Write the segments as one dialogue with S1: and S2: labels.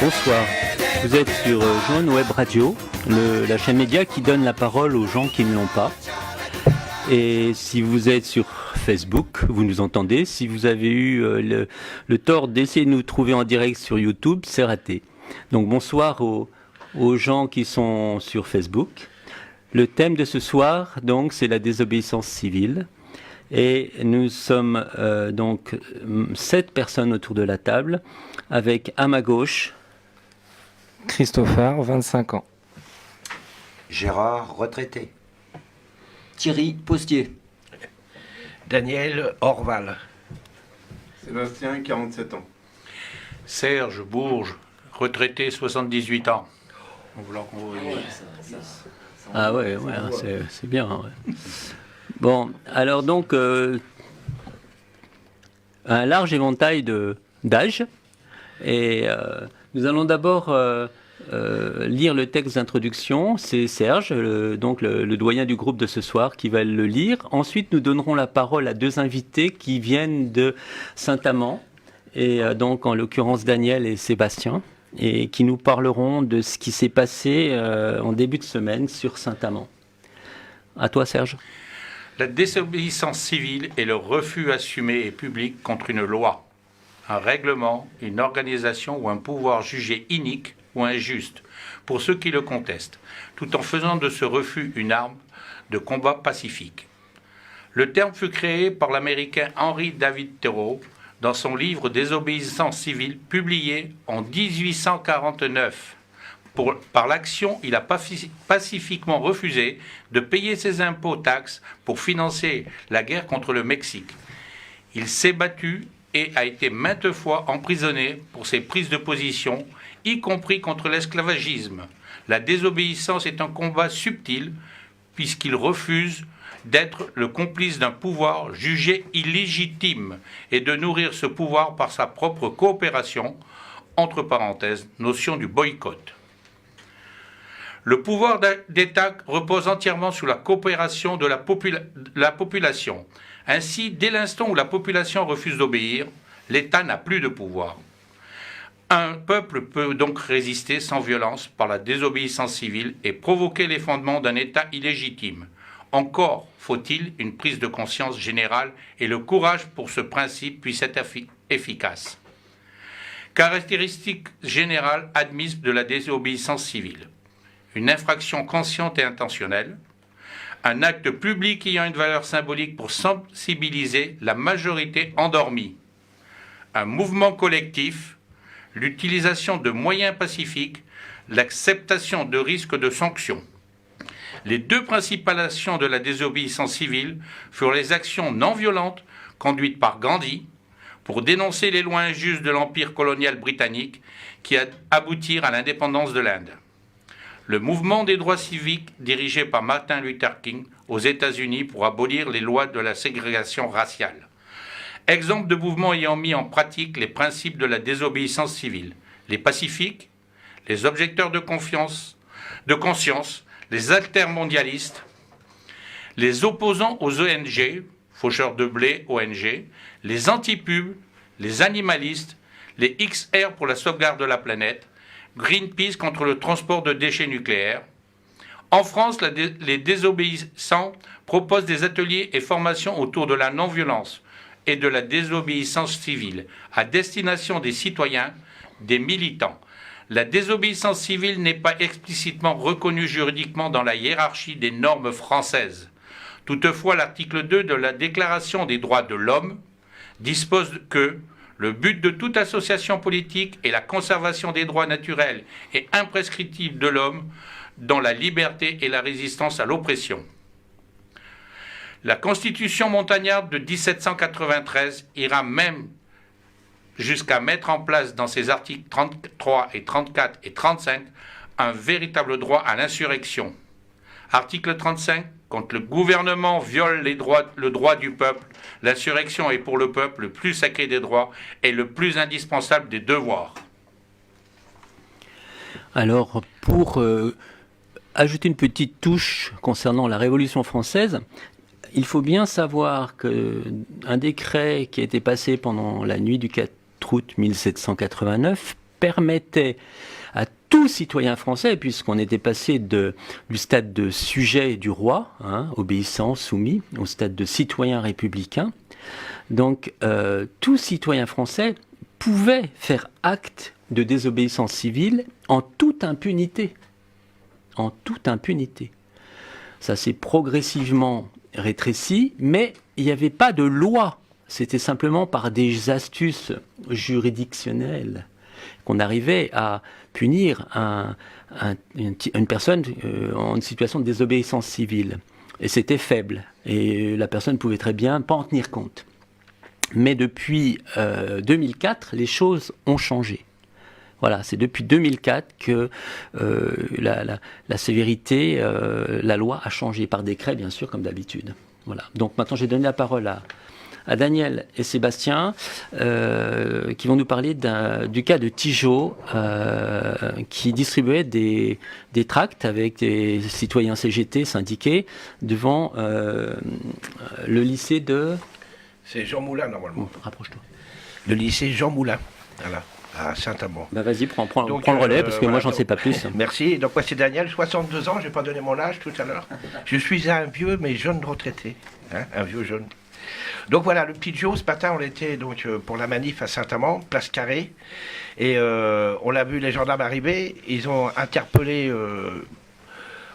S1: Bonsoir, vous êtes sur Jaune Web Radio, la chaîne média qui donne la parole aux gens qui ne l'ont pas. Et si vous êtes sur Facebook, vous nous entendez. Si vous avez eu le tort d'essayer de nous trouver en direct sur YouTube, c'est raté. Donc bonsoir aux gens qui sont sur Facebook. Le thème de ce soir, donc, c'est la désobéissance civile. Et nous sommes donc 7 personnes autour de la table, avec à ma gauche
S2: Christopher, 25 ans.
S3: Gérard, retraité.
S4: Thierry, postier.
S5: Daniel Orval.
S6: Sébastien, 47 ans.
S7: Serge Bourges, retraité, 78 ans.
S1: Ah ouais, c'est bien. Ouais. Bon, alors donc, un large éventail d'âge. Et nous allons d'abord lire le texte d'introduction. C'est Serge, donc le doyen du groupe de ce soir, qui va le lire. Ensuite, nous donnerons la parole à 2 invités qui viennent de Saint-Amand, et donc en l'occurrence Daniel et Sébastien, et qui nous parleront de ce qui s'est passé en début de semaine sur Saint-Amand. À toi, Serge.
S7: La désobéissance civile est le refus assumé et public contre une loi, un règlement, une organisation ou un pouvoir jugé inique ou injuste pour ceux qui le contestent, tout en faisant de ce refus une arme de combat pacifique. Le terme fut créé par l'Américain Henry David Thoreau dans son livre Désobéissance civile, publié en 1849. Par l'action, il a pacifiquement refusé de payer ses impôts taxes pour financer la guerre contre le Mexique. Il s'est battu et a été maintes fois emprisonné pour ses prises de position, y compris contre l'esclavagisme. La désobéissance est un combat subtil, puisqu'il refuse d'être le complice d'un pouvoir jugé illégitime et de nourrir ce pouvoir par sa propre coopération, entre parenthèses, notion du boycott. Le pouvoir d'État repose entièrement sur la coopération de la population. Ainsi, dès l'instant où la population refuse d'obéir, l'État n'a plus de pouvoir. Un peuple peut donc résister sans violence par la désobéissance civile et provoquer l'effondrement d'un État illégitime. Encore faut-il une prise de conscience générale et le courage pour ce principe puisse être efficace. Caractéristique générale admise de la désobéissance civile. Une infraction consciente et intentionnelle, un acte public ayant une valeur symbolique pour sensibiliser la majorité endormie, un mouvement collectif, l'utilisation de moyens pacifiques, l'acceptation de risques de sanctions. Les 2 principales actions de la désobéissance civile furent les actions non violentes conduites par Gandhi pour dénoncer les lois injustes de l'empire colonial britannique qui aboutirent à l'indépendance de l'Inde. Le mouvement des droits civiques dirigé par Martin Luther King aux États-Unis pour abolir les lois de la ségrégation raciale. Exemple de mouvements ayant mis en pratique les principes de la désobéissance civile. Les pacifiques, les objecteurs de conscience, les altermondialistes, les opposants aux ONG, faucheurs de blé, ONG, les antipubs, les animalistes, les XR pour la sauvegarde de la planète, Greenpeace contre le transport de déchets nucléaires. En France, les désobéissants proposent des ateliers et formations autour de la non-violence et de la désobéissance civile à destination des citoyens, des militants. La désobéissance civile n'est pas explicitement reconnue juridiquement dans la hiérarchie des normes françaises. Toutefois, l'article 2 de la Déclaration des droits de l'homme dispose que le but de toute association politique est la conservation des droits naturels et imprescriptibles de l'homme dans la liberté et la résistance à l'oppression. La Constitution montagnarde de 1793 ira même jusqu'à mettre en place dans ses articles 33 et 34 et 35 un véritable droit à l'insurrection. Article 35, quand le gouvernement viole le droit du peuple, l'insurrection est pour le peuple le plus sacré des droits et le plus indispensable des devoirs.
S1: Alors, pour ajouter une petite touche concernant la Révolution française, il faut bien savoir qu'un décret qui a été passé pendant la nuit du 4 août 1789 permettait à tout citoyen français, puisqu'on était passé du stade de sujet du roi, obéissant, soumis, au stade de citoyen républicain. Donc, tout citoyen français pouvait faire acte de désobéissance civile en toute impunité. En toute impunité. Ça s'est progressivement rétréci, mais il n'y avait pas de loi. C'était simplement par des astuces juridictionnelles qu'on arrivait à punir une personne en situation de désobéissance civile. Et c'était faible. Et la personne pouvait très bien pas en tenir compte. Mais depuis 2004, les choses ont changé. Voilà, c'est depuis 2004 que la sévérité, la loi a changé par décret, bien sûr, comme d'habitude. Voilà. Donc maintenant, j'ai donné la parole à Daniel et Sébastien, qui vont nous parler du cas de Tigeot, qui distribuait des tracts avec des citoyens CGT syndiqués devant le lycée de...
S5: C'est Jean Moulin, normalement.
S1: Rapproche-toi.
S5: Le lycée Jean Moulin, voilà, à Saint-Amand.
S1: Bah vas-y, prends
S5: Donc,
S1: le relais, parce que
S5: voilà,
S1: moi, j'en sais pas plus.
S5: Merci. Donc, moi, c'est Daniel, 62 ans, je n'ai pas donné mon âge tout à l'heure. Je suis un vieux, mais jeune retraité. Un vieux jeune. Donc, voilà, le petit Joe, ce matin, on était donc, pour la manif à Saint-Amand, place Carré. Et on l'a vu, les gendarmes arriver. Ils ont interpellé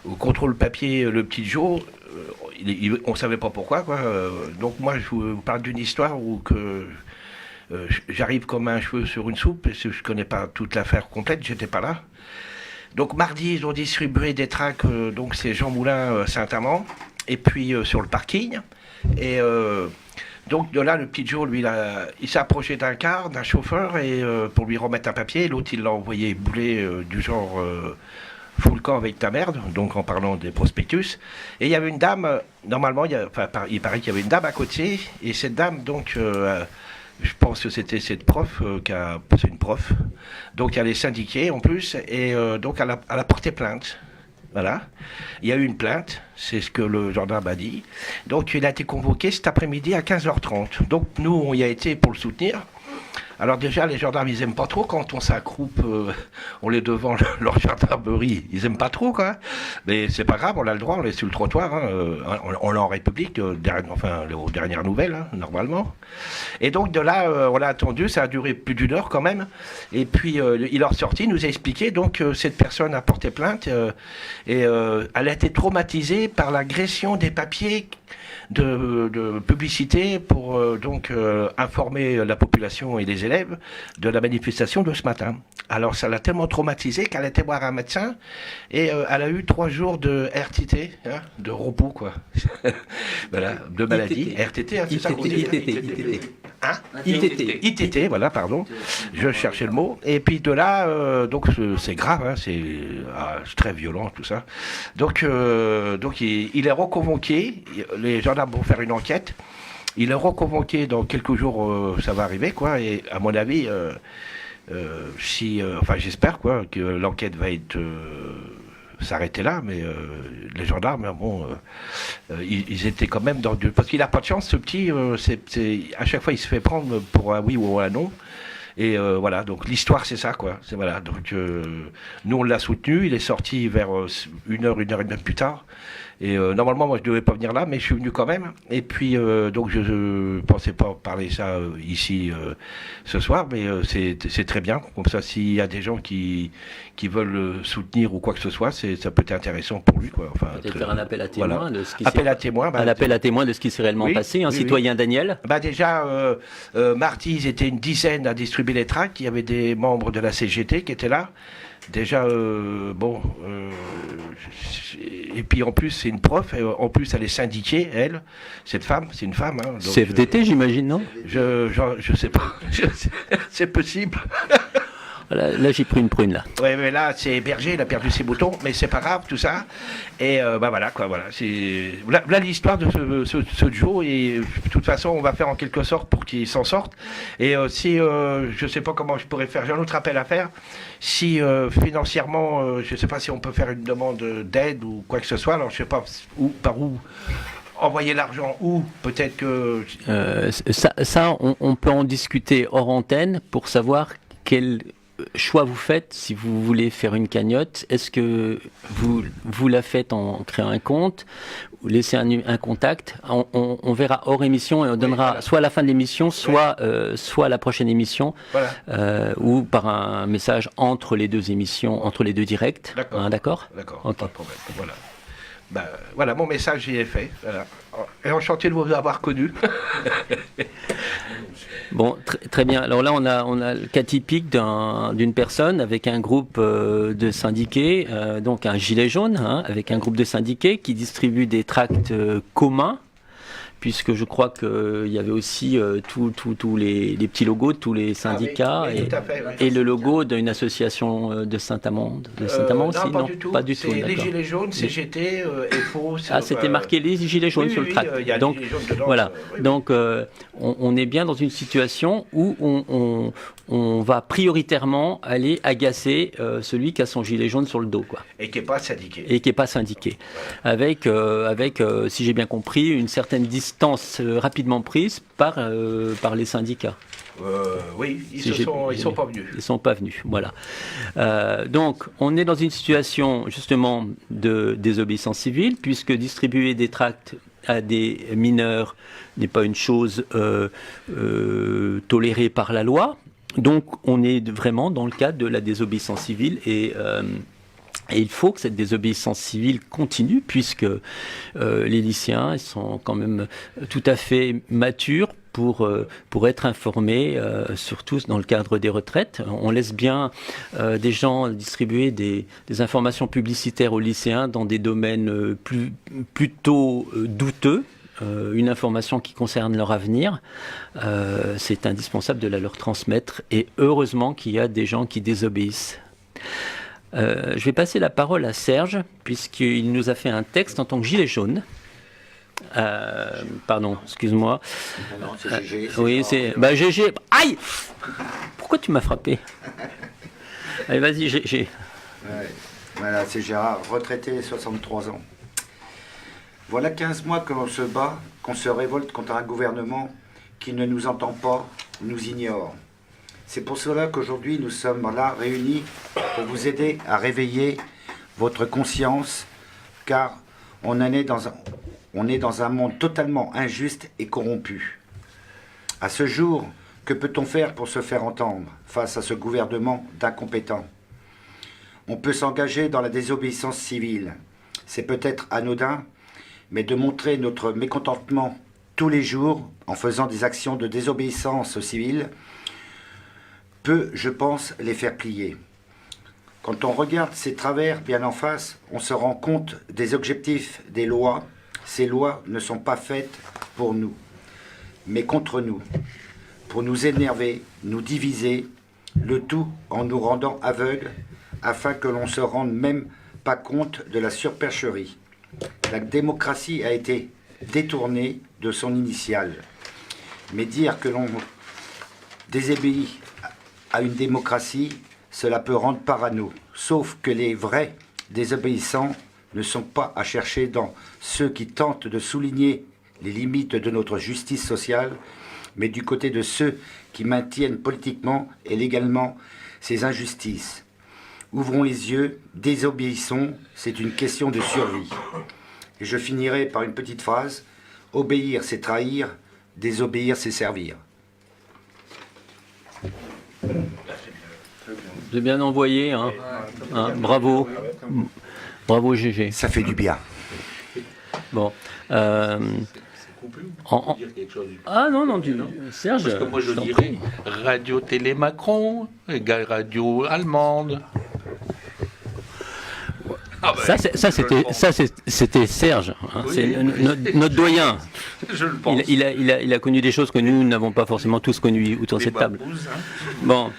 S5: au contrôle papier le petit Joe. On ne savait pas pourquoi, quoi. Donc, moi, je vous parle d'une histoire où que... j'arrive comme un cheveu sur une soupe, parce que je ne connais pas toute l'affaire complète, j'étais pas là. Donc mardi, ils ont distribué des tracts, donc c'est Jean Moulin Saint-Amand, et puis sur le parking. Et donc de là, le petit Joe, lui, il s'est approché d'un car, d'un chauffeur, et pour lui remettre un papier. L'autre, il l'a envoyé bouler du genre fous le camp avec ta merde, donc en parlant des prospectus. Et il y avait une dame, normalement, il paraît qu'il y avait une dame à côté, et cette dame, donc... je pense que c'était cette prof, c'est une prof, donc elle est syndiquée en plus, et donc elle a porté plainte. Voilà. Il y a eu une plainte, c'est ce que le gendarme a dit. Donc il a été convoqué cet après-midi à 15h30. Donc nous, on y a été pour le soutenir. Alors déjà, les gendarmes, ils aiment pas trop quand on s'accroupe, on les devant leur gendarmerie. Ils aiment pas trop, quoi. Mais c'est pas grave, on a le droit, on est sur le trottoir. On est en République, aux dernières nouvelles, normalement. Et donc de là, on l'a attendu, ça a duré plus d'une heure quand même. Et puis il est ressorti, il nous a expliqué, donc cette personne a porté plainte et elle a été traumatisée par l'agression des papiers de publicité pour informer la population et les élèves de la manifestation de ce matin. Alors ça l'a tellement traumatisée qu'elle a été voir un médecin et elle a eu 3 jours de RTT, de repos, quoi. Voilà, de maladie. RTT, c'est ça qu'on dit. ITT, voilà, pardon. Je cherchais le mot. Et puis de là, donc c'est grave, c'est très violent tout ça. Donc il est reconvoqué. Les gendarmes vont faire une enquête. Il est reconvoqué dans quelques jours, ça va arriver, quoi. Et à mon avis, j'espère, quoi, que l'enquête va être s'arrêter là, mais les gendarmes, ils étaient quand même dans parce qu'il n'a pas de chance, ce petit. À chaque fois, il se fait prendre pour un oui ou un non. Et voilà, donc l'histoire, c'est ça, quoi. Voilà, donc nous, on l'a soutenu. Il est sorti vers 1h et demie plus tard. Et normalement, moi, je ne devais pas venir là, mais je suis venu quand même. Et puis, donc, je ne pensais pas parler ça ici ce soir, mais c'est très bien. Comme ça, s'il y a des gens qui veulent soutenir ou quoi que ce soit, ça peut être intéressant pour lui, quoi. Enfin,
S1: peut-être faire un appel à témoins,
S5: voilà.
S1: De ce qui
S5: un
S1: appel à témoins de ce qui s'est réellement passé. Un citoyen, Daniel.
S5: Déjà, mardi, ils étaient une dizaine à distribuer les tracts. Il y avait des membres de la CGT qui étaient là. Déjà, et puis en plus, c'est une prof, et en plus, elle est syndiquée, elle, cette femme, c'est une femme. Donc,
S1: CFDT, j'imagine, non?
S5: Je sais pas, c'est possible.
S1: Là, j'ai pris une prune, là.
S5: Ouais, mais là, c'est Berger, il a perdu ses boutons, mais c'est pas grave, tout ça. Et voilà, quoi, voilà. Là, l'histoire de ce Joe, et de toute façon, on va faire en quelque sorte pour qu'il s'en sorte. Et si, je sais pas comment je pourrais faire, j'ai un autre appel à faire. Si financièrement, je sais pas si on peut faire une demande d'aide ou quoi que ce soit, alors je sais pas par où envoyer l'argent, ou peut-être que...
S1: Ça, on peut en discuter hors antenne pour savoir quel choix vous faites si vous voulez faire une cagnotte? Est-ce que vous la faites en créant un compte, ou laissez un contact? On verra hors émission et on donnera
S5: voilà.
S1: soit à la fin de l'émission, soit à la prochaine émission,
S5: Voilà.
S1: ou par un message entre les deux émissions, entre les deux directs.
S5: D'accord.
S1: Hein, d'accord?
S5: D'accord,
S1: Ok.
S5: pas de problème. Voilà. Ben, voilà, mon message y est fait. Voilà. Et enchanté de vous avoir connu.
S1: Bon, très bien. Alors là, on a le cas typique d'une personne avec un groupe de syndiqués, donc un gilet jaune, hein, avec un groupe de syndiqués qui distribue des tracts communs, puisque je crois qu'il y avait aussi tous les petits logos de tous les syndicats
S5: oui, tout à fait, oui.
S1: et le logo d'une association de Saint-Amand. De Saint-Amand aussi?
S5: Non, pas du tout.
S1: Pas du tout,
S5: C'est les
S1: d'accord.
S5: Gilets jaunes, CGT, FO.
S1: Ah, c'était marqué les gilets jaunes sur le tract.
S5: Il y a
S1: Donc,
S5: les Gilets jaunes dedans.
S1: voilà.
S5: Oui.
S1: Donc, on est bien dans une situation où on va prioritairement aller agacer celui qui a son gilet jaune sur le dos, quoi,
S5: Et qui n'est pas syndiqué.
S1: et qui n'est pas syndiqué. Avec, si j'ai bien compris, une certaine distance rapidement prise par les syndicats.
S5: Oui, ils
S1: Si
S5: ne
S1: j'ai-
S5: sont pas venus.
S1: Ils ne sont pas venus, voilà. Donc, on est dans une situation justement de désobéissance civile, puisque distribuer des tracts à des mineurs n'est pas une chose tolérée par la loi. Donc, on est vraiment dans le cadre de la désobéissance civile et il faut que cette désobéissance civile continue, puisque les lycéens ils sont quand même tout à fait matures pour être informés, surtout dans le cadre des retraites. On laisse bien des gens distribuer des informations publicitaires aux lycéens dans des domaines plutôt douteux. Une information qui concerne leur avenir, c'est indispensable de la leur transmettre, et heureusement qu'il y a des gens qui désobéissent. Je vais passer la parole à Serge, puisqu'il nous a fait un texte en tant que gilet jaune. Pardon, excuse-moi.
S3: Non, c'est GG.
S1: Oui, c'est... Bah, GG... Aïe! Pourquoi tu m'as frappé? Allez, vas-y, GG.
S3: Ouais. Voilà, c'est Gérard, retraité, 63 ans. Voilà 15 mois que l'on se bat, qu'on se révolte contre un gouvernement qui ne nous entend pas, nous ignore. C'est pour cela qu'aujourd'hui nous sommes là réunis pour vous aider à réveiller votre conscience, car on est dans un monde totalement injuste et corrompu. À ce jour, que peut-on faire pour se faire entendre face à ce gouvernement d'incompétents? On peut s'engager dans la désobéissance civile. C'est peut-être anodin, mais de montrer notre mécontentement tous les jours en faisant des actions de désobéissance civile peut, je pense, les faire plier. Quand on regarde ces travers bien en face, on se rend compte des objectifs des lois. Ces lois ne sont pas faites pour nous, mais contre nous, pour nous énerver, nous diviser, le tout en nous rendant aveugles, afin que l'on ne se rende même pas compte de la supercherie. La démocratie a été détournée de son initiale. Mais dire que l'on désobéit à une démocratie, cela peut rendre parano. Sauf que les vrais désobéissants ne sont pas à chercher dans ceux qui tentent de souligner les limites de notre justice sociale, mais du côté de ceux qui maintiennent politiquement et légalement ces injustices. Ouvrons les yeux, désobéissons, c'est une question de survie. Et je finirai par une petite phrase: obéir, c'est trahir, désobéir, c'est servir.
S1: J'ai bien envoyé, hein. Hein, bravo. Bravo, GG.
S3: Ça fait du bien.
S1: Bon.
S7: Dire quelque chose.
S1: Ah non, non, Serge.
S7: Parce que moi je
S1: t'en
S7: dirais
S1: prie.
S7: Radio Télé Macron égale radio allemande. Ah ben,
S1: C'était Serge, hein.
S7: Oui.
S1: C'est notre doyen.
S7: je le pense.
S1: Il a connu des choses que nous n'avons pas forcément tous connues autour de cette table.
S7: Babouze, hein.
S1: Bon.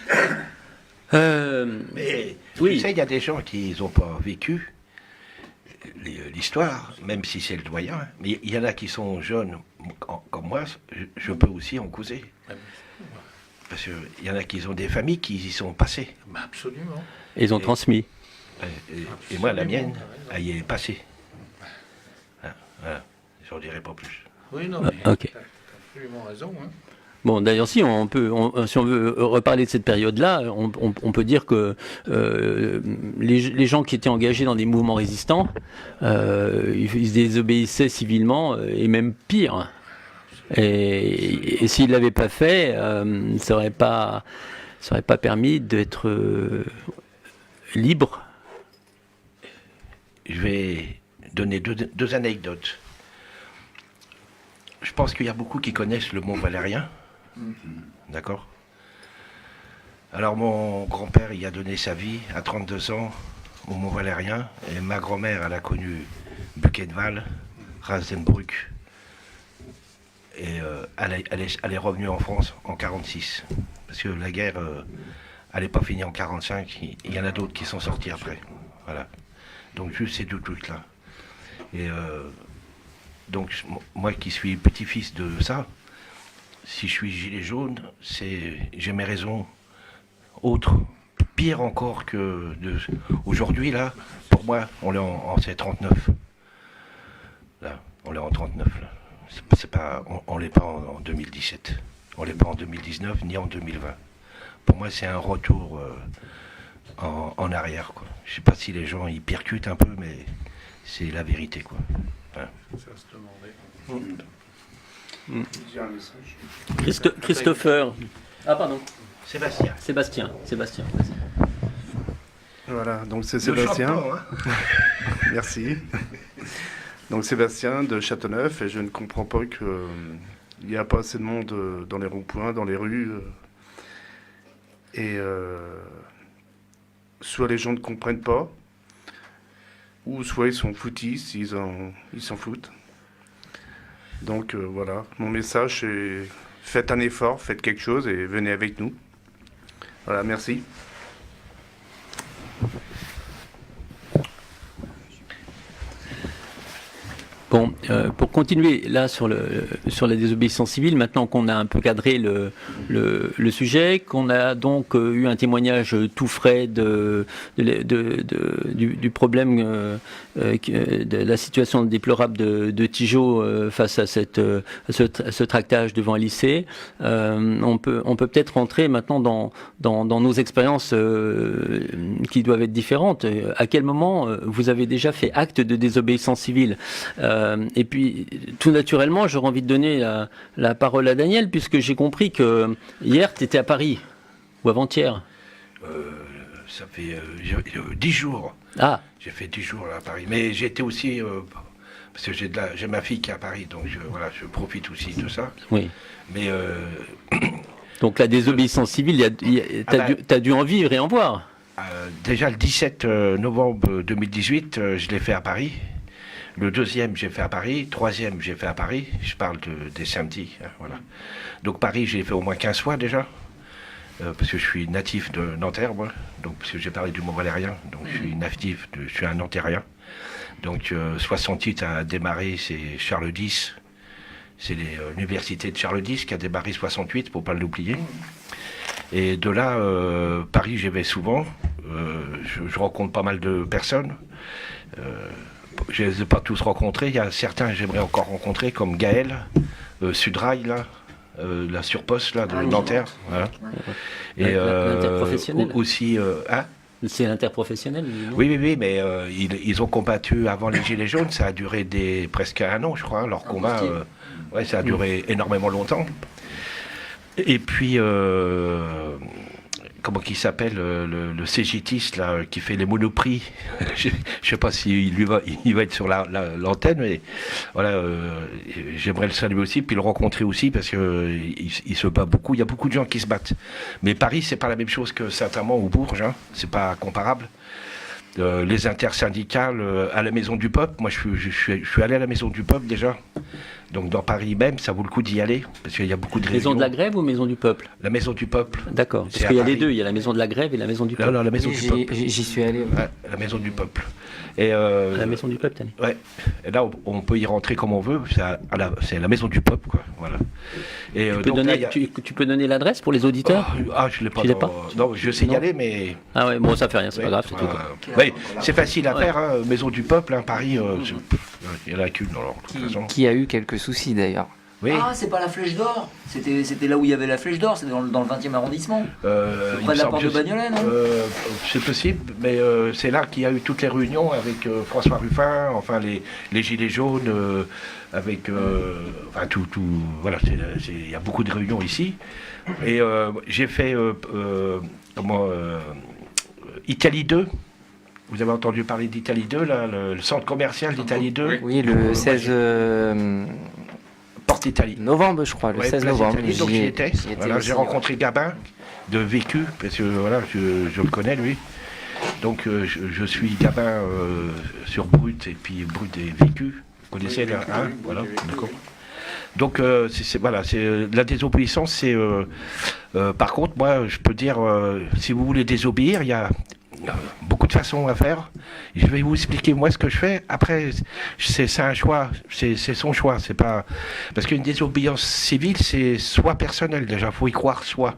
S5: Mais
S1: Oui.
S5: tu sais, il y a des gens qui n'ont pas vécu l'histoire, même si c'est le doyen. Mais il y en a qui sont jeunes, comme moi, je peux aussi en causer. Parce qu'il y en a qui ont des familles qui y sont passées.
S7: Ben, absolument.
S1: Ils ont transmis.
S5: Et moi, la mienne, elle y est passée. Voilà. J'en dirai pas plus.
S7: Oui, non, mais
S1: Ok.
S7: t'as absolument raison. Hein.
S1: Bon, d'ailleurs, si on veut reparler de cette période-là, on peut dire que les gens qui étaient engagés dans des mouvements résistants, ils désobéissaient civilement, et même pire. Et s'ils l'avaient pas fait, ça aurait pas permis d'être libre.
S5: Je vais donner deux anecdotes. Je pense qu'il y a beaucoup qui connaissent le Mont Valérien. D'accord. Alors mon grand-père, il a donné sa vie à 32 ans au Mont Valérien. Et ma grand-mère, elle a connu Buchenwald, Ravensbrück. Et elle est revenue en France en 1946. Parce que la guerre, elle n'est pas finie en 1945. Il y en a d'autres qui sont sortis après. Voilà. Donc juste ces deux trucs-là. Et donc moi qui suis petit-fils de ça, si je suis gilet jaune, j'ai mes raisons autres, pire encore que aujourd'hui là. Pour moi, on est en C39. Là, on est en 39 là. On l'est pas en 2017. On l'est pas en 2019 ni en 2020. Pour moi, c'est un retour en arrière, quoi. Je sais pas si les gens y percutent un peu, mais c'est la vérité, quoi. Hein.
S1: Christopher. Ah, pardon.
S5: Sébastien.
S2: Voilà, donc c'est
S5: Ne
S2: Sébastien.
S5: chante pas, hein.
S2: Merci. Donc Sébastien de Châteauneuf, et je ne comprends pas qu'il n'y a pas assez de monde dans les ronds-points, dans les rues. Et soit les gens ne comprennent pas, ou soit ils sont foutistes, ils s'en foutent. Donc voilà, mon message c'est faites un effort, faites quelque chose et venez avec nous. Voilà, merci.
S1: Bon, pour continuer là sur la désobéissance civile, maintenant qu'on a un peu cadré le sujet, qu'on a donc eu un témoignage tout frais du problème de la situation déplorable de Tijo face à ce tractage devant un lycée, on peut peut-être rentrer maintenant dans nos expériences qui doivent être différentes. À quel moment vous avez déjà fait acte de désobéissance civile? Et puis, tout naturellement, j'aurais envie de donner la parole à Daniel, puisque j'ai compris que hier, tu étais à Paris, ou avant-hier.
S5: Ça fait 10 jours.
S1: Ah,
S5: J'ai fait 10 jours à Paris. Mais j'étais aussi... parce que j'ai ma fille qui est à Paris, donc voilà, je profite aussi de ça.
S1: oui.
S5: Mais
S1: Donc la désobéissance civile, t'as dû en vivre et en voir.
S5: déjà le 17 novembre 2018, je l'ai fait à Paris. Le deuxième, j'ai fait à Paris. Troisième, j'ai fait à Paris. Je parle des samedis. Hein, voilà. Donc Paris, j'ai fait au moins 15 fois déjà. Parce que je suis natif de Nanterre, moi. Donc, parce que j'ai parlé du Mont Valérien. Donc je suis natif, je suis un Nantérien. Donc 68 a démarré, c'est Charles X. C'est l'université de Charles X qui a démarré 68, pour ne pas l'oublier. Et de là, Paris, j'y vais souvent. Je rencontre pas mal de personnes. Je ne les ai pas tous rencontrés. Il y a certains que j'aimerais encore rencontrer, comme Gaël, Sudrail, là, la surposte là, de Nanterre. Voilà. Et
S1: l'interprofessionnel.
S5: aussi. Hein,
S1: c'est l'interprofessionnel. Non
S5: oui, mais ils ont combattu avant les Gilets jaunes. Ça a duré presque un an, je crois. Hein, leur combat, ouais, ça a duré énormément longtemps. Et puis. Comment qu'il s'appelle, le cégitiste là, qui fait les monoprix. Je ne sais pas s'il va être sur l'antenne, mais voilà, j'aimerais le saluer aussi, puis le rencontrer aussi, parce qu'il se bat beaucoup. Il y a beaucoup de gens qui se battent. Mais Paris, c'est pas la même chose que Saint-Amand ou Bourges, hein, c'est pas comparable. Les intersyndicales à la Maison du Peuple, moi je suis allé à la Maison du Peuple déjà. Donc dans Paris même, ça vaut le coup d'y aller, parce qu'il y a beaucoup de réunions.
S1: Maison de la Grève ou Maison du Peuple?
S5: La Maison du Peuple.
S1: D'accord, parce
S5: C'est
S1: qu'il y a
S5: à
S1: les
S5: Paris.
S1: deux, il y a la Maison de la Grève et la Maison du Peuple.
S5: Non, la Maison du Peuple.
S4: J'y suis allé. Ouais.
S5: Ouais, la Maison du Peuple. Et
S1: La Maison du Peuple, t'as dit.
S5: ouais. Et là, on peut y rentrer comme on veut. C'est la Maison du Peuple, quoi. Voilà. Et
S1: Tu peux donner l'adresse pour les auditeurs?
S5: Je l'ai pas.
S1: Tu l'as pas
S5: Non, je sais y
S1: Non.
S5: aller, mais.
S1: Ah ouais, bon, ça fait rien, c'est pas grave, c'est tout. quoi.
S5: Ouais, c'est facile à faire, hein. Maison du Peuple, hein, Paris, il y en a qu'une, alors, de toute façon.
S4: Qui a eu quelques soucis d'ailleurs.
S5: Oui.
S4: Ah, c'est pas la Flèche d'Or. C'était là où il y avait la Flèche d'Or, c'est dans le 20e arrondissement.
S5: Il
S4: Près
S5: me
S4: de la
S5: semble
S4: porte
S5: que
S4: de Bagnolet, non
S5: c'est possible, mais c'est là qu'il y a eu toutes les réunions avec François Ruffin, enfin les Gilets jaunes, avec enfin tout voilà, il y a beaucoup de réunions ici. Et j'ai fait Italie 2. Vous avez entendu parler d'Italie 2, là, le centre commercial d'Italie 2?
S8: Oui, le 16
S5: Porte Italie.
S8: novembre, je crois, le
S5: Ouais,
S8: 16
S5: Place
S8: novembre.
S5: Italie, donc j'y étais. Voilà, j'ai rencontré Gabin de Vécu, parce que voilà, je le connais lui. Donc je suis Gabin sur Brut, et puis Brut et Vécu. Vous connaissez là, hein? Voilà, d'accord. Donc voilà, c'est la désobéissance, c'est par contre, moi je peux dire, si vous voulez désobéir, il y a beaucoup de façons à faire. Je vais vous expliquer moi ce que je fais. Après, c'est un choix, c'est son choix. C'est pas parce qu'une désobéissance civile, c'est soit personnel déjà, faut y croire soit.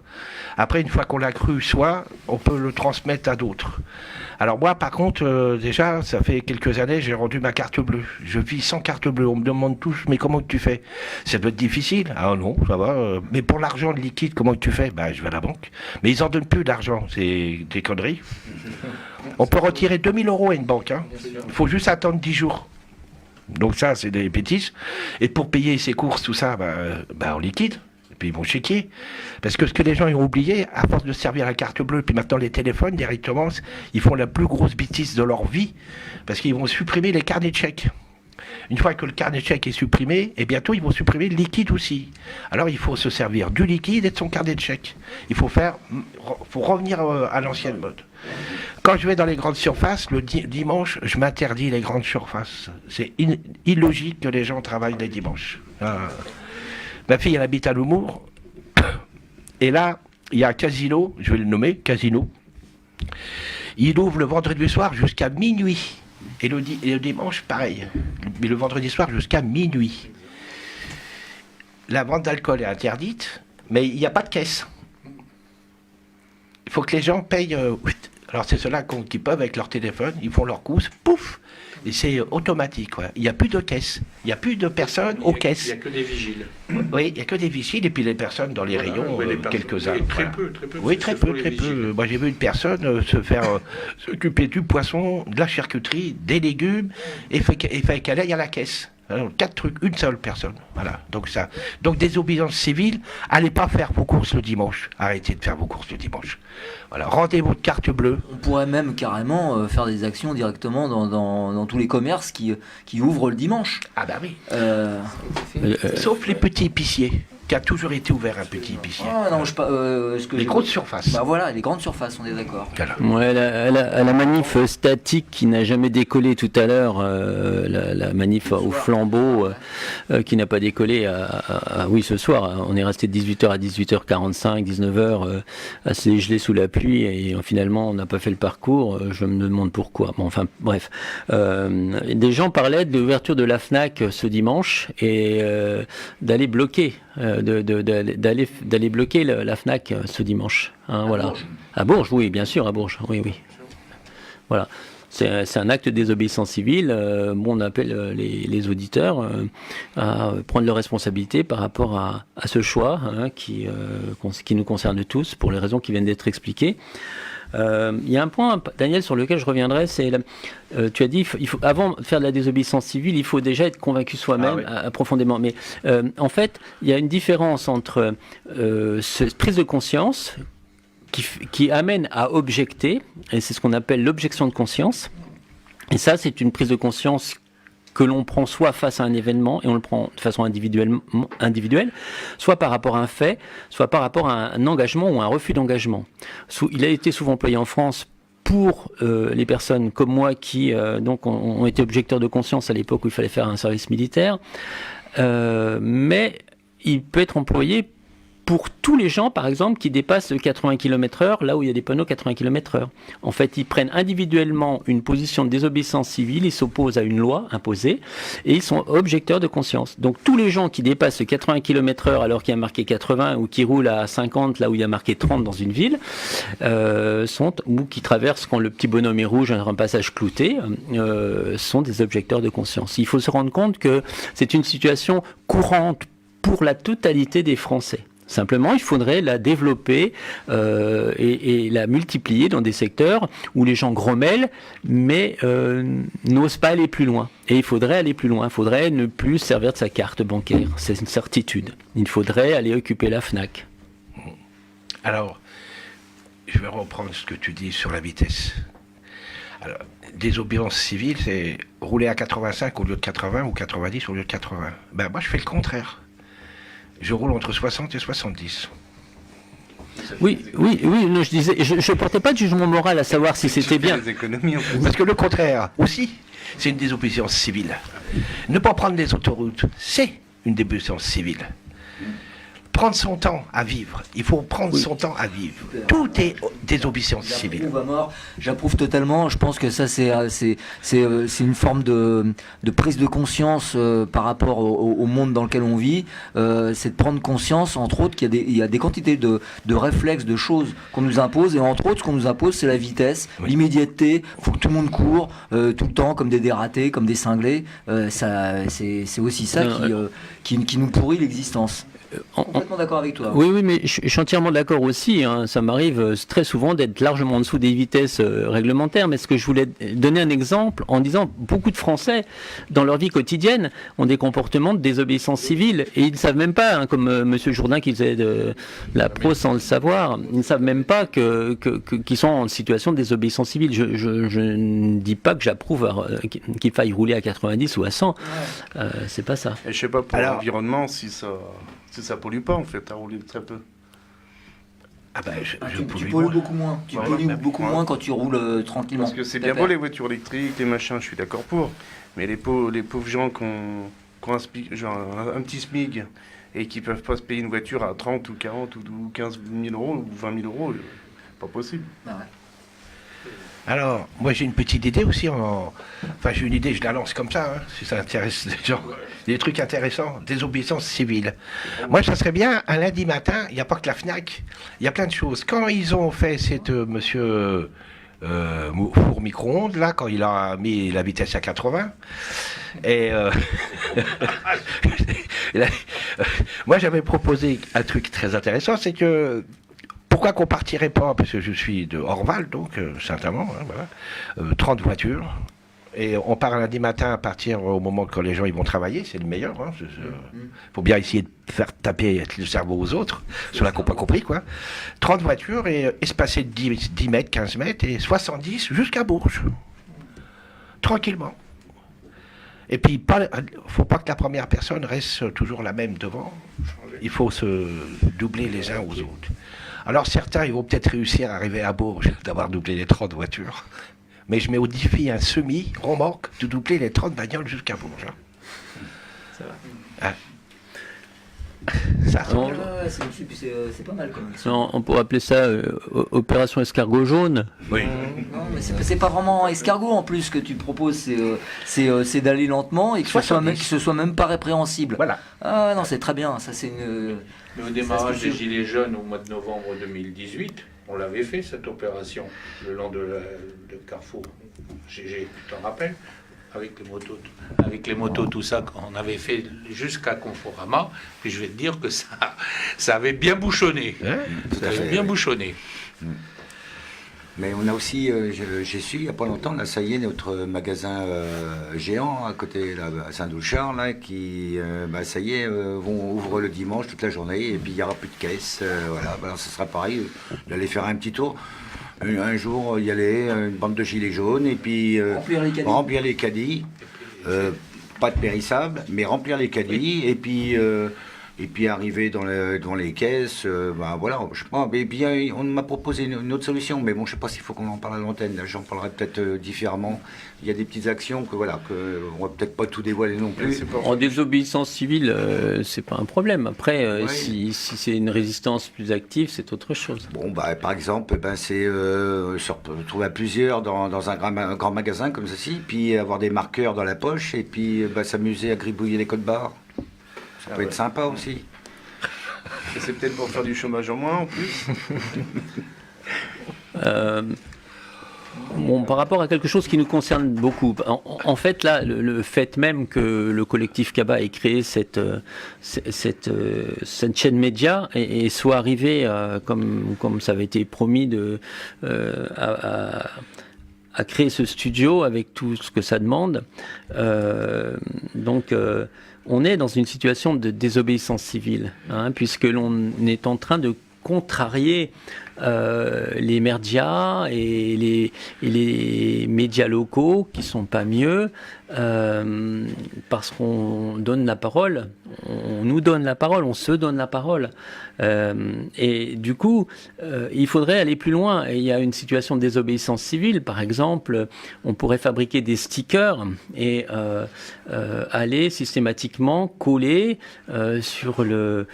S5: Après, une fois qu'on l'a cru soit, on peut le transmettre à d'autres. Alors moi, par contre, déjà, ça fait quelques années, j'ai rendu ma carte bleue. Je vis sans carte bleue. On me demande tous, mais comment tu fais? Ça doit être difficile. Ah non, ça va. Mais pour l'argent de liquide, comment tu fais? Ben, je vais à la banque. Mais ils en donnent plus d'argent. C'est des conneries. On peut retirer 2000 € à une banque. Hein. Il faut juste attendre 10 jours. Donc ça, c'est des bêtises. Et pour payer ses courses, tout ça, en liquide. Et puis ils vont chéquier. Parce que ce que les gens ont oublié, à force de servir la carte bleue, puis maintenant les téléphones, directement, ils font la plus grosse bêtise de leur vie. Parce qu'ils vont supprimer les carnets de chèques. Une fois que le carnet de chèques est supprimé, et bientôt ils vont supprimer le liquide aussi. Alors il faut se servir du liquide et de son carnet de chèques. Il faut revenir à l'ancienne mode. Quand je vais dans les grandes surfaces, le dimanche, je m'interdis les grandes surfaces. C'est illogique que les gens travaillent les dimanches. Ma fille, elle habite à Nemours. Et là, il y a un casino, je vais le nommer, casino. Il ouvre le vendredi soir jusqu'à minuit. Et le dimanche, pareil. Mais le vendredi soir jusqu'à minuit. La vente d'alcool est interdite, mais il n'y a pas de caisse. Il faut que les gens payent. Alors c'est ceux-là qui peuvent avec leur téléphone, ils font leur course, pouf, et c'est automatique. Quoi. Il n'y a plus de caisse, il n'y a plus de personnes aux caisses.
S7: Il n'y a que des vigiles.
S5: Oui, il n'y a que des vigiles et puis les personnes dans les rayons, quelques-uns.
S7: Très peu.
S5: Oui, très peu. Moi j'ai vu une personne se faire s'occuper du poisson, de la charcuterie, des légumes, et fait qu'elle aille à la caisse. Alors, 4 trucs, une seule personne. Voilà. Donc désobéissance civile, allez pas faire vos courses le dimanche. Arrêtez de faire vos courses le dimanche. Voilà. Rendez votre carte bleue.
S4: On pourrait même carrément faire des actions directement dans tous les commerces qui ouvrent le dimanche.
S5: Ah bah oui.
S4: Sauf
S5: Sauf les petits épiciers, qui a toujours été ouvert un petit épicier.
S4: Ah non,
S5: Les grosses surfaces.
S4: Bah voilà, les grandes surfaces, on est d'accord.
S5: Voilà.
S1: Ouais, à la manif statique qui n'a jamais décollé tout à l'heure, la manif au flambeau qui n'a pas décollé oui, ce soir, on est resté de 18h à 18h45, 19h, assez gelé sous la pluie et finalement on n'a pas fait le parcours, je me demande pourquoi. Bon, enfin bref, des gens parlaient de l'ouverture de la FNAC ce dimanche et d'aller bloquer. D'aller bloquer la FNAC ce dimanche. Hein, voilà. À Bourges, oui, bien sûr, à Bourges. Oui. Voilà. C'est un acte de désobéissance civile. On appelle les auditeurs à prendre leurs responsabilités par rapport à ce choix qui nous concerne tous, pour les raisons qui viennent d'être expliquées. Il y a un point, Daniel, sur lequel je reviendrai, c'est tu as dit, avant de faire de la désobéissance civile, il faut déjà être convaincu soi-même profondément. Mais en fait, il y a une différence entre cette prise de conscience qui amène à objecter, et c'est ce qu'on appelle l'objection de conscience. Et ça, c'est une prise de conscience que l'on prend soit face à un événement, et on le prend de façon individuelle, soit par rapport à un fait, soit par rapport à un engagement ou un refus d'engagement. Il a été souvent employé en France pour les personnes comme moi qui donc ont été objecteurs de conscience à l'époque où il fallait faire un service militaire, mais il peut être employé pour tous les gens, par exemple, qui dépassent 80 km/h, là où il y a des panneaux 80 km/h. En fait, ils prennent individuellement une position de désobéissance civile, ils s'opposent à une loi imposée, et ils sont objecteurs de conscience. Donc tous les gens qui dépassent 80 km/h alors qu'il y a marqué 80, ou qui roulent à 50 là où il y a marqué 30 dans une ville, ou qui traversent quand le petit bonhomme est rouge, un passage clouté, sont des objecteurs de conscience. Il faut se rendre compte que c'est une situation courante pour la totalité des Français. Simplement, il faudrait la développer et la multiplier dans des secteurs où les gens grommellent, mais n'osent pas aller plus loin. Et il faudrait aller plus loin. Il faudrait ne plus servir de sa carte bancaire. C'est une certitude. Il faudrait aller occuper la FNAC.
S5: Alors, je vais reprendre ce que tu dis sur la vitesse. Alors, désobéissance civile, c'est rouler à 85 au lieu de 80 ou 90 au lieu de 80. Ben, moi, je fais le contraire. Je roule entre 60 et 70.
S1: Oui, non, je disais, je portais pas de jugement moral à savoir si c'était bien.
S2: Les économies, en plus.
S5: Parce que le contraire, aussi, c'est une désobéissance civile. Ne pas prendre les autoroutes, c'est une désobéissance civile. Prendre son temps à vivre. Il faut prendre son temps à vivre. Tout est désobéissance civile.
S4: J'approuve totalement. Je pense que ça, c'est une forme de prise de conscience par rapport au monde dans lequel on vit. C'est de prendre conscience, entre autres, qu'il y a des quantités de réflexes, de choses qu'on nous impose. Et entre autres, ce qu'on nous impose, c'est la vitesse, l'immédiateté. Il faut que tout le monde court tout le temps, comme des dératés, comme des cinglés. C'est aussi ça qui nous pourrit l'existence. Complètement d'accord avec toi.
S1: Oui, mais je suis entièrement d'accord aussi. Hein. Ça m'arrive très souvent d'être largement en dessous des vitesses réglementaires. Mais ce que je voulais donner un exemple en disant beaucoup de Français, dans leur vie quotidienne, ont des comportements de désobéissance civile. Et ils ne savent même pas, hein, comme Monsieur Jourdain qui faisait de la pro sans le savoir, ils ne savent même pas qu'ils sont en situation de désobéissance civile. Je ne dis pas que j'approuve qu'il faille rouler à 90 ou à 100. C'est pas ça.
S2: Et je sais pas pour l'environnement si ça pollue pas en fait à rouler très peu.
S5: Ah ben,
S4: tu pollues beaucoup moins. Tu pollues beaucoup moins quand tu roules tranquillement.
S2: Parce que c'est bien beau les voitures électriques, les machins, je suis d'accord pour. Mais les pauvres gens qui ont un petit SMIC et qui peuvent pas se payer une voiture à 30 ou 40 ou 15 000 euros ou 20 000 euros, pas possible.
S4: Ah ouais.
S5: Alors, moi j'ai une petite idée aussi. Enfin, j'ai une idée, je la lance comme ça, hein, si ça intéresse les gens. Des trucs intéressants, désobéissance civile. Moi, ça serait bien, un lundi matin, il n'y a pas que la FNAC, il y a plein de choses. Quand ils ont fait cette monsieur four micro-ondes, là, quand il a mis la vitesse à 80, et moi j'avais proposé un truc très intéressant, c'est que pourquoi qu'on partirait pas, parce que je suis de Orval, donc Saint-Amand, hein, voilà, 30 voitures, et on part lundi matin à partir au moment quand les gens ils vont travailler, c'est le meilleur. Faut bien essayer de faire taper le cerveau aux autres, ceux-là qui n'ont pas compris, quoi. 30 voitures et espacer de 10 mètres, 15 mètres, et 70 jusqu'à Bourges. Tranquillement. Et puis, faut pas que la première personne reste toujours la même devant. Il faut se doubler les uns aux autres. Alors certains, ils vont peut-être réussir à arriver à Bourges, d'avoir doublé les 30 voitures. Mais je mets au défi un semi-remorque de doubler les 30 bagnoles jusqu'à Bourges.
S4: Ça va.
S5: Hein. Ça,
S4: c'est pas mal quand même.
S1: On pourrait appeler ça opération escargot jaune.
S5: oui.
S4: Non, mais c'est pas vraiment escargot en plus que tu proposes, c'est d'aller lentement et que ce soit même pas répréhensible.
S5: Voilà.
S4: Ah non, c'est très bien. Ça c'est une.
S7: Mais au démarrage des Gilets jaunes au mois de novembre 2018, on l'avait fait cette opération le long de Carrefour. GG, tu t'en rappelles? Avec les motos, tout ça, on avait fait jusqu'à Conforama. Puis je vais te dire que ça avait bien bouchonné.
S3: Tout à fait,
S7: bien
S3: oui.
S7: bouchonné.
S3: Mais on a aussi, j'ai su il n'y a pas longtemps, là, ça y est, notre magasin géant à côté, là, à Saint-Douchard, là, qui, ça y est, ouvre le dimanche toute la journée, et puis il n'y aura plus de caisse. Voilà, alors ce sera pareil, d'aller faire un petit tour. Un jour, y aller, une bande de gilets jaunes, et puis remplir les caddies. Pas de périssables, mais remplir les caddies, et puis arriver devant les caisses, voilà, je sais pas. Et puis on m'a proposé une autre solution, mais bon, je sais pas s'il faut qu'on en parle à l'antenne. Là, j'en parlerai peut-être différemment. Il y a des petites actions que on va peut-être pas tout dévoiler non plus.
S1: En désobéissance civile, c'est pas un problème. Après, si c'est une résistance plus active, c'est autre chose.
S3: Bon, par exemple, c'est se retrouver à plusieurs dans un grand magasin comme ceci, puis avoir des marqueurs dans la poche, et puis s'amuser à gribouiller les codes barres. Ça peut être sympa aussi.
S2: Et c'est peut-être pour faire du chômage en moins en plus.
S1: Bon, par rapport à quelque chose qui nous concerne beaucoup. En fait, là, le fait même que le collectif Kaba ait créé cette chaîne média et soit arrivé, comme ça avait été promis, à créer ce studio avec tout ce que ça demande. Donc, on est dans une situation de désobéissance civile, hein, puisque l'on est en train de contrarier les médias et les médias locaux qui sont pas mieux, parce qu'on donne la parole, on nous donne la parole, on se donne la parole, et du coup il faudrait aller plus loin. Et il y a une situation de désobéissance civile, par exemple, on pourrait fabriquer des stickers et aller systématiquement coller sur le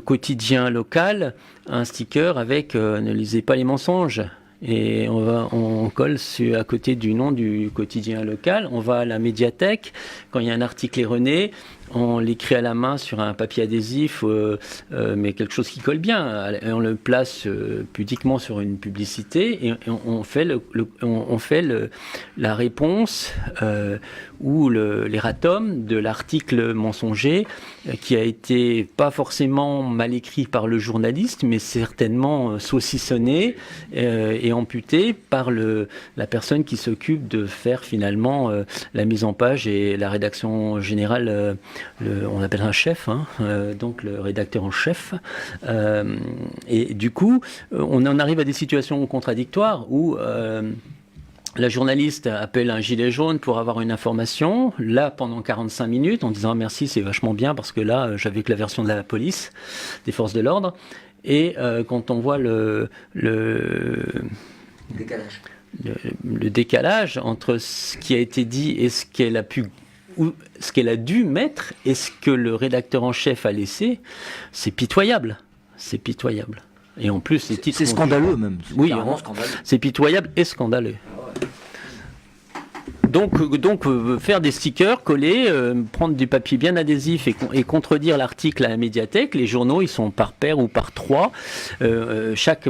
S1: quotidien local un sticker avec ne lisez pas les mensonges. Et on colle à côté du nom du quotidien local. On va à la médiathèque. Quand il y a un article erroné, on l'écrit à la main sur un papier adhésif, mais quelque chose qui colle bien. Et on le place pudiquement sur une publicité et on fait la réponse ou l'erratum de l'article mensonger qui a été pas forcément mal écrit par le journaliste, mais certainement saucissonné et amputé par la personne qui s'occupe de faire finalement la mise en page et la rédaction générale. On appelle un chef, hein, donc le rédacteur en chef. Et du coup, on en arrive à des situations contradictoires où la journaliste appelle un gilet jaune pour avoir une information, là pendant 45 minutes, en disant merci, c'est vachement bien, parce que là, j'avais que la version de la police, des forces de l'ordre. Et quand on voit le décalage entre ce qui a été dit et ce qu'elle a dû mettre et ce que le rédacteur en chef a laissé, c'est pitoyable. C'est pitoyable. Et en plus, les titres
S4: c'est scandaleux même.
S1: Oui, c'est pitoyable et scandaleux. Donc, faire des stickers, coller, prendre du papier bien adhésif et contredire l'article à la médiathèque. Les journaux, ils sont par paire ou par trois. Chaque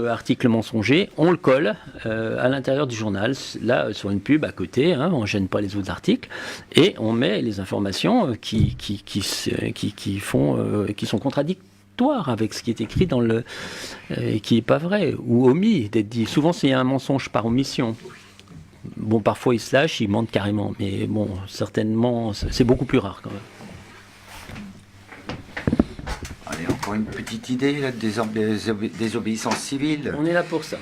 S1: article mensonger, on le colle à l'intérieur du journal, là sur une pub à côté, hein, on ne gêne pas les autres articles, et on met les informations qui sont contradictoires avec ce qui est écrit dans qui n'est pas vrai ou omis d'être dit. Souvent, c'est un mensonge par omission. Bon, parfois ils se lâchent, ils mentent carrément, mais bon, certainement, c'est beaucoup plus rare quand même.
S3: Allez, encore une petite idée là, de désobéissance civile.
S1: On est là pour ça.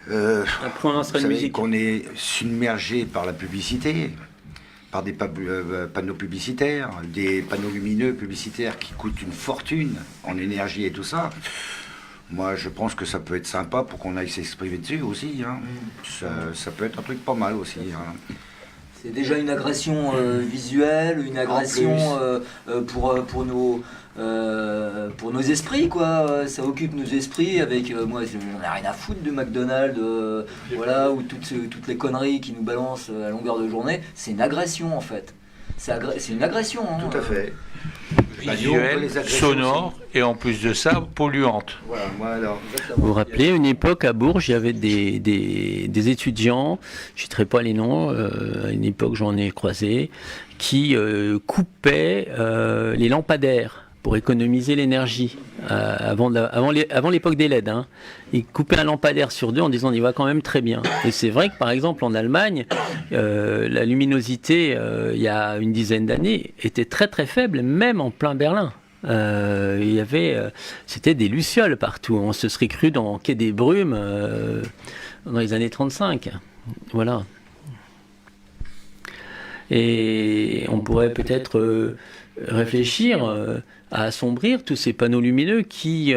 S1: Après, on lancerait
S3: vous
S1: une
S3: savez
S1: musique.
S3: qu'on est submergé par la publicité, par des panneaux publicitaires, des panneaux lumineux publicitaires qui coûtent une fortune en énergie et tout ça. Moi, je pense que ça peut être sympa pour qu'on aille s'exprimer dessus aussi. Hein. Ça peut être un truc pas mal aussi. Hein.
S4: C'est déjà une agression visuelle, une agression pour nos esprits, quoi. Ça occupe nos esprits avec moi, j'en ai rien à foutre de McDonald's, voilà, ou toutes les conneries qui nous balancent à longueur de journée. C'est une agression en fait. C'est une agression. Hein.
S3: Tout à fait.
S7: Visuelle, sonore et en plus de ça, polluante.
S3: Voilà.
S1: Vous vous rappelez, une époque à Bourges, il y avait des étudiants, je ne citerai pas les noms, à une époque j'en ai croisé, qui coupaient les lampadaires pour économiser l'énergie avant l'époque des LED. Hein. Ils coupaient un lampadaire sur deux en disant on y va quand même très bien. Et c'est vrai que par exemple en Allemagne, la luminosité il y a une dizaine d'années était très très faible, même en plein Berlin. Il y avait, c'était des lucioles partout. On se serait cru dans Quai des Brumes dans les années 35. Voilà. Et on pourrait peut-être réfléchir à assombrir tous ces panneaux lumineux qui,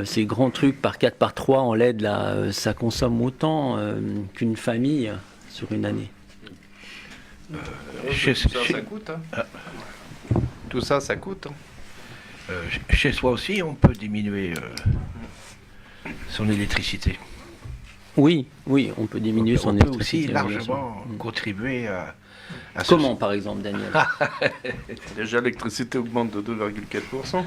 S1: ces grands trucs par 4 par 3 en LED, là, ça consomme autant qu'une famille sur une année.
S6: Tout ça coûte. Hein. Tout ça coûte. Hein.
S5: Chez soi aussi, on peut diminuer son électricité.
S1: Oui, on peut diminuer son électricité.
S5: On peut aussi largement contribuer à
S1: Comment, par exemple, Daniel?
S6: Déjà, l'électricité augmente de 2,4%.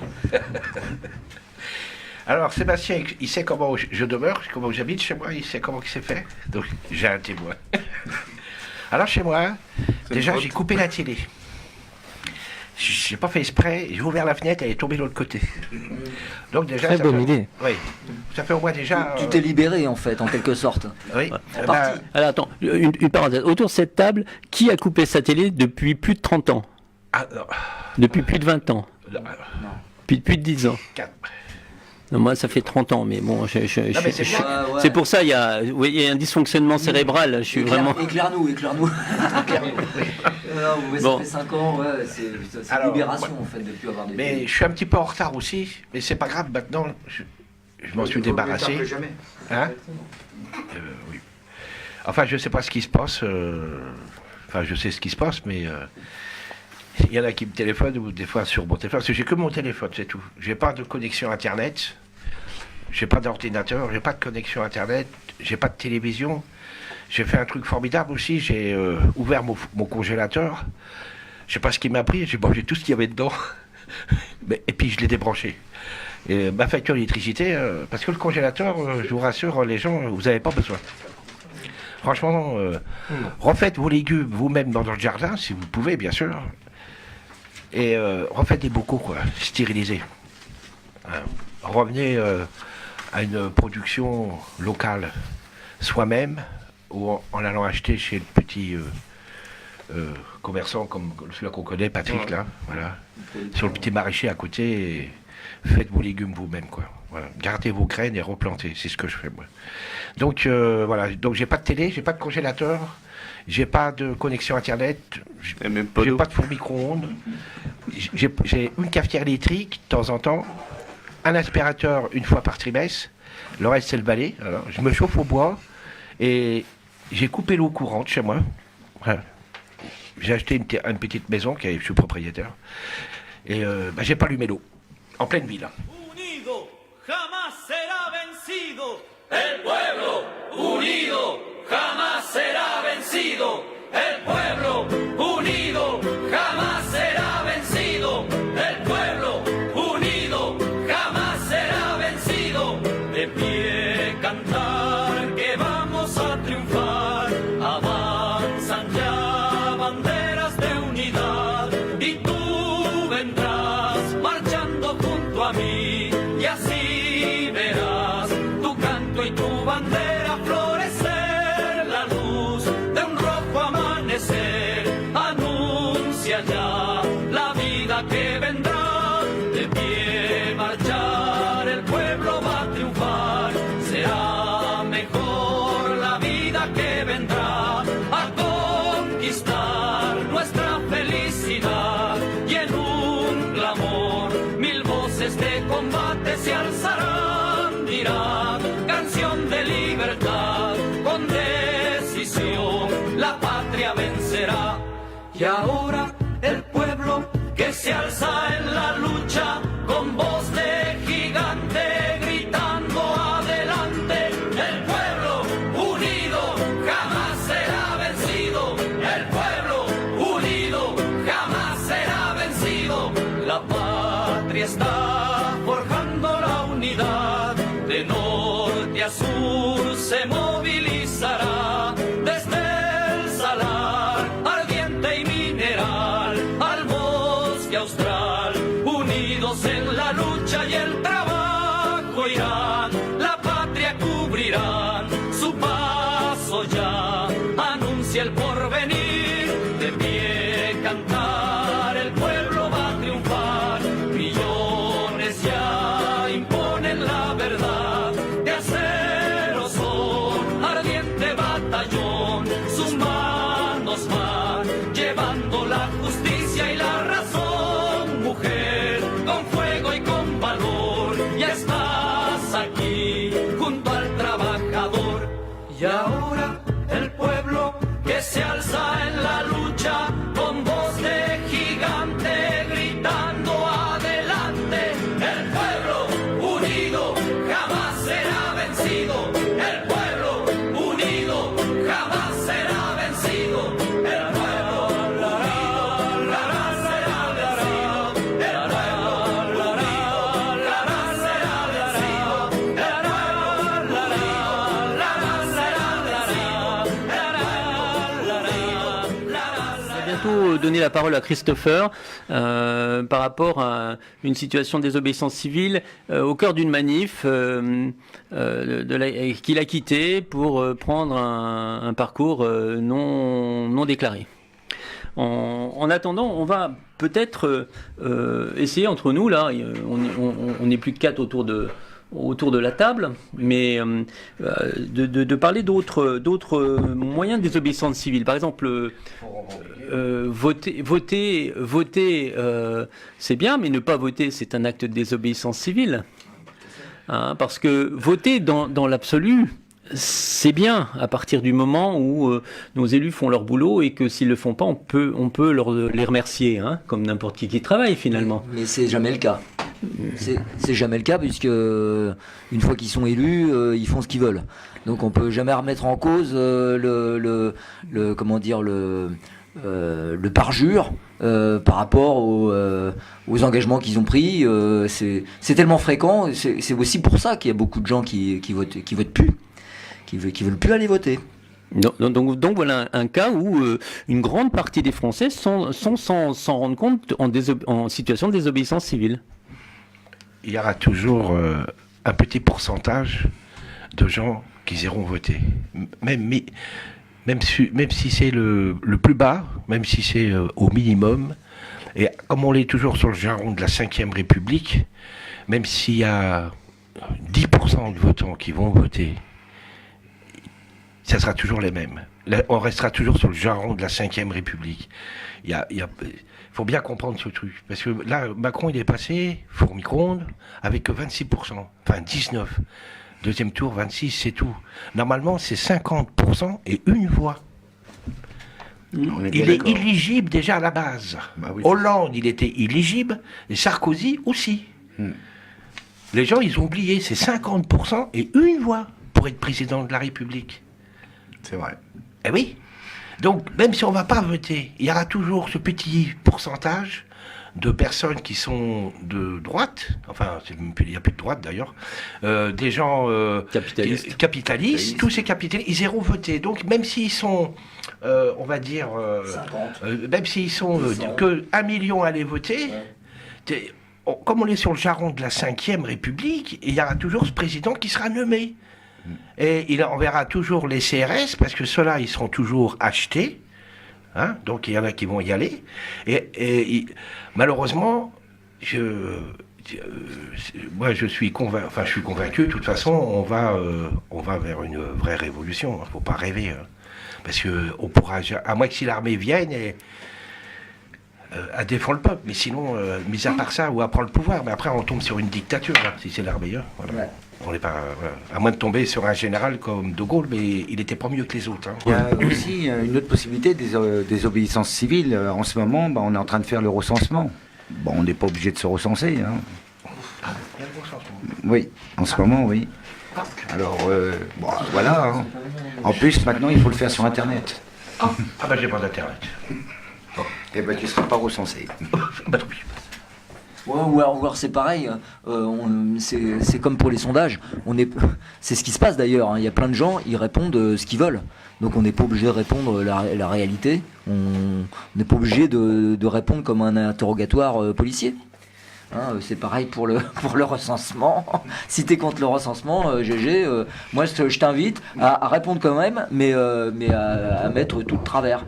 S5: Alors, Sébastien, il sait comment je demeure, comment j'habite chez moi, il sait comment c'est fait. Donc, j'ai un témoin. Alors, chez moi, déjà, j'ai coupé la télé. J'ai pas fait exprès, j'ai ouvert la fenêtre, elle est tombée de l'autre côté. Donc, déjà.
S8: Très bonne idée.
S5: Oui. Ça fait au moins déjà.
S4: Tu t'es libéré, en fait, en quelque sorte.
S5: Oui.
S4: Parti.
S1: Alors attends, une parenthèse. Autour de cette table, qui a coupé sa télé depuis plus de 30 ans?
S5: Ah, non.
S1: Depuis plus de 20 ans? Depuis plus de 10 ans?
S5: 4.
S1: Non, moi, ça fait 30 ans, mais bon,
S5: mais c'est bien.
S4: Ouais.
S1: c'est pour ça, il y a un dysfonctionnement cérébral. Je suis vraiment.
S4: Éclaire-nous. Non, mais
S1: Bon.
S4: ça fait 5 ans, ouais, c'est une
S5: Alors,
S4: libération, en fait, de plus avoir des
S5: Mais je suis un petit peu en retard aussi, mais c'est pas grave, maintenant, je m'en suis débarrassé.
S3: Que jamais.
S5: Hein Oui. Enfin, je sais pas ce qui se passe. Enfin, je sais ce qui se passe, mais il y en a qui me téléphonent ou des fois sur mon téléphone. Parce que j'ai que mon téléphone, c'est tout. J'ai pas de connexion Internet. J'ai pas d'ordinateur. J'ai pas de connexion Internet. J'ai pas de télévision. J'ai fait un truc formidable aussi. J'ai ouvert mon congélateur. Je sais pas ce qui m'a pris. J'ai mangé tout ce qu'il y avait dedans. Et puis je l'ai débranché. Et ma facture d'électricité, parce que le congélateur, je vous rassure, les gens, vous n'avez pas besoin. Franchement, refaites vos légumes vous-même dans le jardin, si vous pouvez, bien sûr. Et refaites des bocaux, quoi, stérilisés. Revenez à une production locale soi-même, ou en allant acheter chez le petit commerçant comme celui qu'on connaît, Patrick, là, voilà. Sur le petit maraîcher à côté, et faites vos légumes vous-même, quoi. Voilà. Gardez vos graines et replantez, c'est ce que je fais, moi. Donc, voilà. Donc, j'ai pas de télé, j'ai pas de congélateur, j'ai pas de connexion Internet,
S2: Et même pas
S5: j'ai
S2: d'eau.
S5: pas de four micro-ondes, j'ai une cafetière électrique, de temps en temps, un aspirateur une fois par trimestre, le reste, c'est le balai. Alors, je me chauffe au bois, et j'ai coupé l'eau courante chez moi. Voilà. J'ai acheté une petite maison, je suis propriétaire, et j'ai pas allumé l'eau, en pleine ville.
S9: Unido jamás será vencido. El pueblo unido jamás será vencido. El pueblo unido jamás será vencido. El pueblo unido jamás será vencido. De pie cantar que vamos a triunfar. Avanzan ya banderas de unidad y tú vendrás marchando junto a mí y así verás tu canto y tu bandera florecer, la luz de un rojo amanecer anuncia ya la vida que vendrá. De pie marchar el pueblo va a triunfar, será mejor la vida que vendrá a conquistar nuestra felicidad y en un clamor mil voces de combate se alzarán, dirán canción de libertad, con decisión la patria vencerá. Y ahora el pueblo que se alza en la lucha con voz de gigante gritando adelante, el pueblo unido jamás será vencido, el pueblo unido jamás será vencido. La patria está forjando la unidad, de norte a sur se movilizará, desde el salar ardiente y mineral al bosque austral, unidos en la lucha y el trabajo irán, la patria cubrirán, su paso ya anuncia el porvenir, de pie cantar el pueblo va a triunfar, millones ya imponen la verdad, de acero son ardiente batallón, sus manos van llevando la justicia y la razón, mujer, con fuego y con valor, ya estás aquí junto al trabajador. Y ahora el pueblo que se alza en la lucha con voz de gigante gritando adelante, el pueblo unido jamás será vencido, el pueblo unido jamás será vencido, el pueblo unido jamás será vencido, el pueblo unido jamás será vencido.
S1: donner la parole à Christopher par rapport à une situation de désobéissance civile au cœur d'une manif qu'il a quitté pour prendre un parcours non déclaré. En attendant, on va peut-être essayer entre nous, là, on n'est plus que 4 autour de la table, mais de parler d'autres moyens de désobéissance civile. Par exemple, voter, c'est bien, mais ne pas voter, c'est un acte de désobéissance civile. Hein, parce que voter dans l'absolu, c'est bien à partir du moment où nos élus font leur boulot et que s'ils le font pas, on peut les remercier, hein, comme n'importe qui travaille finalement.
S4: Mais c'est jamais le cas. C'est jamais le cas puisque une fois qu'ils sont élus, ils font ce qu'ils veulent. Donc on peut jamais remettre en cause le parjure par rapport aux engagements qu'ils ont pris. C'est tellement fréquent. C'est aussi pour ça qu'il y a beaucoup de gens qui votent plus. Qui veulent plus aller voter.
S1: Donc voilà un cas où une grande partie des Français sont sans s'en rendre compte en situation de désobéissance civile.
S5: Il y aura toujours un petit pourcentage de gens qui iront voter. Même si c'est le plus bas, même si c'est au minimum, et comme on est toujours sur le jargon de la 5e République, même s'il y a 10% de votants qui vont voter, ça sera toujours les mêmes. Là, on restera toujours sur le jargon de la 5e République. Il faut bien comprendre ce truc. Parce que là, Macron, il est passé, four micro-ondes, avec 26%. Enfin, 19%. Deuxième tour, 26%, c'est tout. Normalement, c'est 50% et une voix. Il est éligible déjà à la base. Bah oui. Hollande, il était éligible, et Sarkozy aussi. Les gens, ils ont oublié, c'est 50% et une voix pour être président de la République.
S3: C'est vrai.
S5: Eh oui. Donc, même si on ne va pas voter, il y aura toujours ce petit pourcentage de personnes qui sont de droite, enfin, il n'y a plus de droite d'ailleurs, des gens capitalistes, tous ces capitalistes, ils iront voter. Donc, même s'ils sont, on va dire, même s'ils sont que 1 million à aller voter, comme on est sur le jargon de la 5e République, il y aura toujours ce président qui sera nommé. Et on verra toujours les CRS, parce que ceux-là, ils seront toujours achetés. Hein, donc il y en a qui vont y aller. Et malheureusement, moi je suis convaincu, de toute façon, on va vers une vraie révolution. Il ne faut pas rêver. Hein, parce qu'on pourra, à moins que si l'armée vienne à défendre le peuple. Mais sinon, mis à part ça, ou à prendre le pouvoir, mais après on tombe sur une dictature, hein, si c'est l'armée. Hein, voilà. Ouais. On n'est pas, à moins de tomber sur un général comme De Gaulle, mais il n'était pas mieux que les autres. Hein.
S3: Il y a aussi une autre possibilité des obéissances civiles. En ce moment, on est en train de faire le recensement. Bon, on n'est pas obligé de se recenser. Hein.
S5: Il y a le recensement.
S3: Oui, en ce moment, oui. Alors, voilà. Hein. En plus, maintenant, il faut le faire sur Internet.
S5: J'ai pas d'Internet.
S3: Bon. Eh ben, tu ne seras pas recensé.
S5: Tant pis.
S4: Ouais, ou alors c'est pareil, c'est comme pour les sondages, c'est ce qui se passe d'ailleurs, hein. Il y a plein de gens, ils répondent ce qu'ils veulent, donc on n'est pas obligé de répondre la réalité, on n'est pas obligé de répondre comme un interrogatoire policier. Hein, c'est pareil pour le recensement. Si t'es contre le recensement, GG, moi je t'invite à répondre quand même, mais à mettre tout de travers.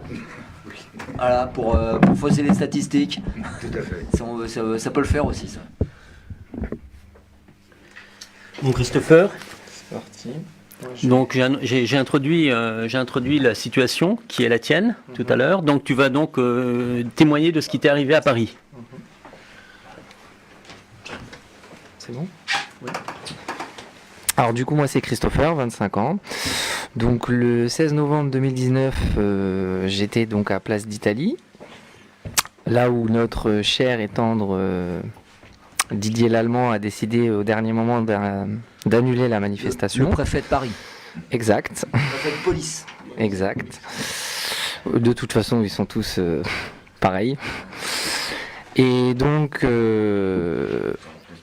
S4: Voilà, pour fausser les statistiques.
S3: Tout à fait.
S4: Ça peut le faire aussi, ça.
S1: Bon, Christopher.
S6: C'est parti.
S1: Donc j'ai introduit la situation qui est la tienne tout à l'heure. Donc tu vas donc témoigner de ce qui t'est arrivé à Paris.
S6: C'est bon ? Oui. Alors du coup, moi c'est Christopher, 25 ans. Donc le 16 novembre 2019, j'étais donc à Place d'Italie, là où notre cher et tendre Didier Lallemand a décidé au dernier moment d'annuler la manifestation.
S4: Le préfet de Paris.
S6: Exact.
S4: Le préfet de police.
S6: Exact. De toute façon, ils sont tous pareils. Et donc...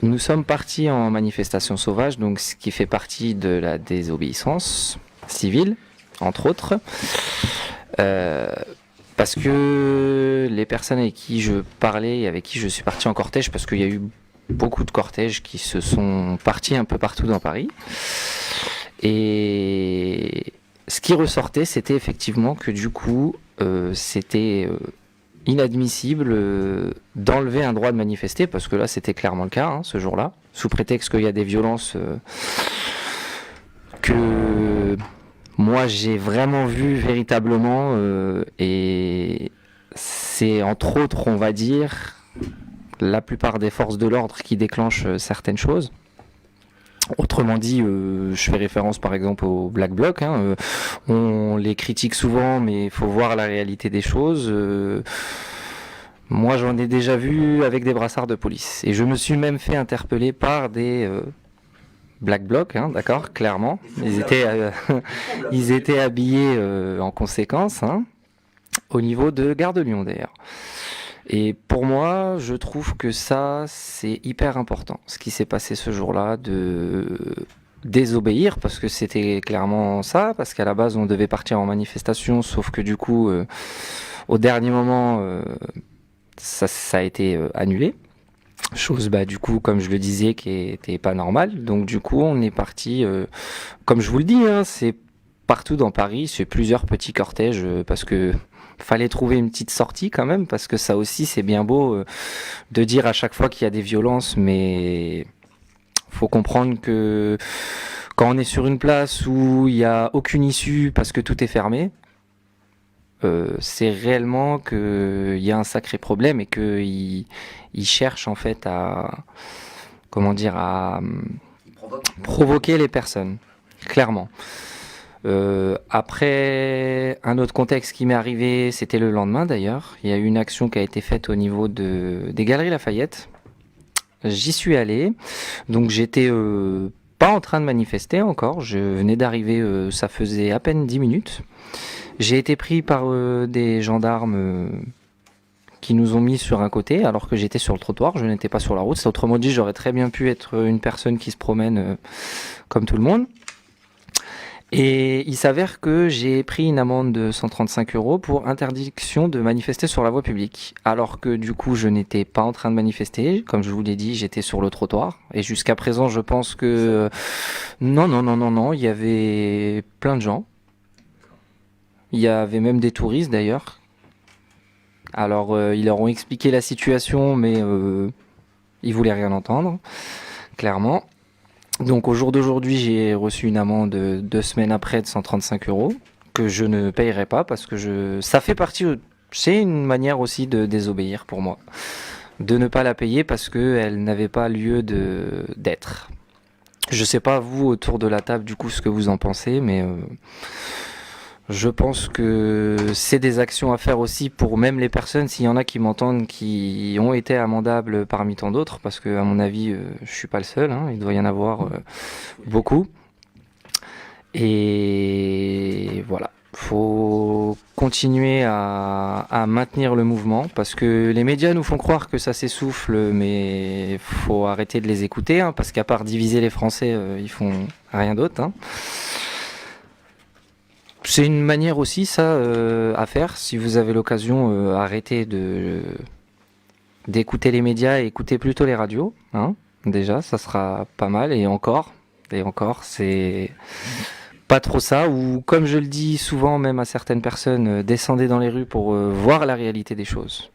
S6: nous sommes partis en manifestation sauvage, donc ce qui fait partie de la désobéissance civile, entre autres, Parce que les personnes avec qui je parlais et avec qui je suis parti en cortège, parce qu'il y a eu beaucoup de cortèges qui se sont partis un peu partout dans Paris, et ce qui ressortait, c'était effectivement que du coup, c'était inadmissible d'enlever un droit de manifester, parce que là, c'était clairement le cas, hein, ce jour-là, sous prétexte qu'il y a des violences que moi, j'ai vraiment vu véritablement, et c'est entre autres, on va dire, la plupart des forces de l'ordre qui déclenchent certaines choses. Autrement dit, je fais référence par exemple au Black Bloc, hein, on les critique souvent, mais il faut voir la réalité des choses. Moi, j'en ai déjà vu avec des brassards de police. Et je me suis même fait interpeller par des Black Bloc, hein, d'accord, clairement. Ils étaient habillés en conséquence, hein, au niveau de Gare de Lyon d'ailleurs. Et pour moi, je trouve que ça, c'est hyper important, ce qui s'est passé ce jour-là, de désobéir, parce que c'était clairement ça, parce qu'à la base, on devait partir en manifestation, sauf que du coup, au dernier moment, ça a été annulé. Chose, du coup, comme je le disais, qui était pas normale. Donc du coup, on est parti, comme je vous le dis, hein, c'est partout dans Paris, c'est plusieurs petits cortèges, parce que fallait trouver une petite sortie quand même, parce que ça aussi, c'est bien beau de dire à chaque fois qu'il y a des violences, mais faut comprendre que quand on est sur une place où il n'y a aucune issue parce que tout est fermé, c'est réellement qu'il y a un sacré problème et qu'ils cherchent en fait à provoquer les personnes, clairement. Après, un autre contexte qui m'est arrivé, c'était le lendemain d'ailleurs. Il y a eu une action qui a été faite au niveau des Galeries Lafayette. J'y suis allé, donc j'étais pas en train de manifester encore. Je venais d'arriver, ça faisait à peine 10 minutes. J'ai été pris par des gendarmes qui nous ont mis sur un côté alors que j'étais sur le trottoir, je n'étais pas sur la route. C'est autrement dit, j'aurais très bien pu être une personne qui se promène comme tout le monde. Et il s'avère que j'ai pris une amende de 135 € pour interdiction de manifester sur la voie publique. Alors que du coup, je n'étais pas en train de manifester. Comme je vous l'ai dit, j'étais sur le trottoir. Et jusqu'à présent, je pense que... Non, il y avait plein de gens. Il y avait même des touristes d'ailleurs. Alors, ils leur ont expliqué la situation, mais ils voulaient rien entendre, clairement. Donc au jour d'aujourd'hui, j'ai reçu une amende 2 semaines après de 135 € que je ne payerai pas parce que ça fait partie, c'est une manière aussi de désobéir pour moi, de ne pas la payer parce qu'elle n'avait pas lieu d'être. Je sais pas vous autour de la table du coup ce que vous en pensez, mais je pense que c'est des actions à faire aussi pour même les personnes, s'il y en a qui m'entendent, qui ont été amendables parmi tant d'autres, parce que à mon avis, je suis pas le seul, hein, il doit y en avoir beaucoup. Et voilà, faut continuer à maintenir le mouvement, parce que les médias nous font croire que ça s'essouffle, mais faut arrêter de les écouter, hein, parce qu'à part diviser les Français, ils font rien d'autre, hein. C'est une manière aussi, ça, à faire. Si vous avez l'occasion, arrêtez d'écouter les médias et écoutez plutôt les radios. Hein. Déjà, ça sera pas mal. Et encore, c'est pas trop ça. Ou comme je le dis souvent, même à certaines personnes, descendez dans les rues pour voir la réalité des choses.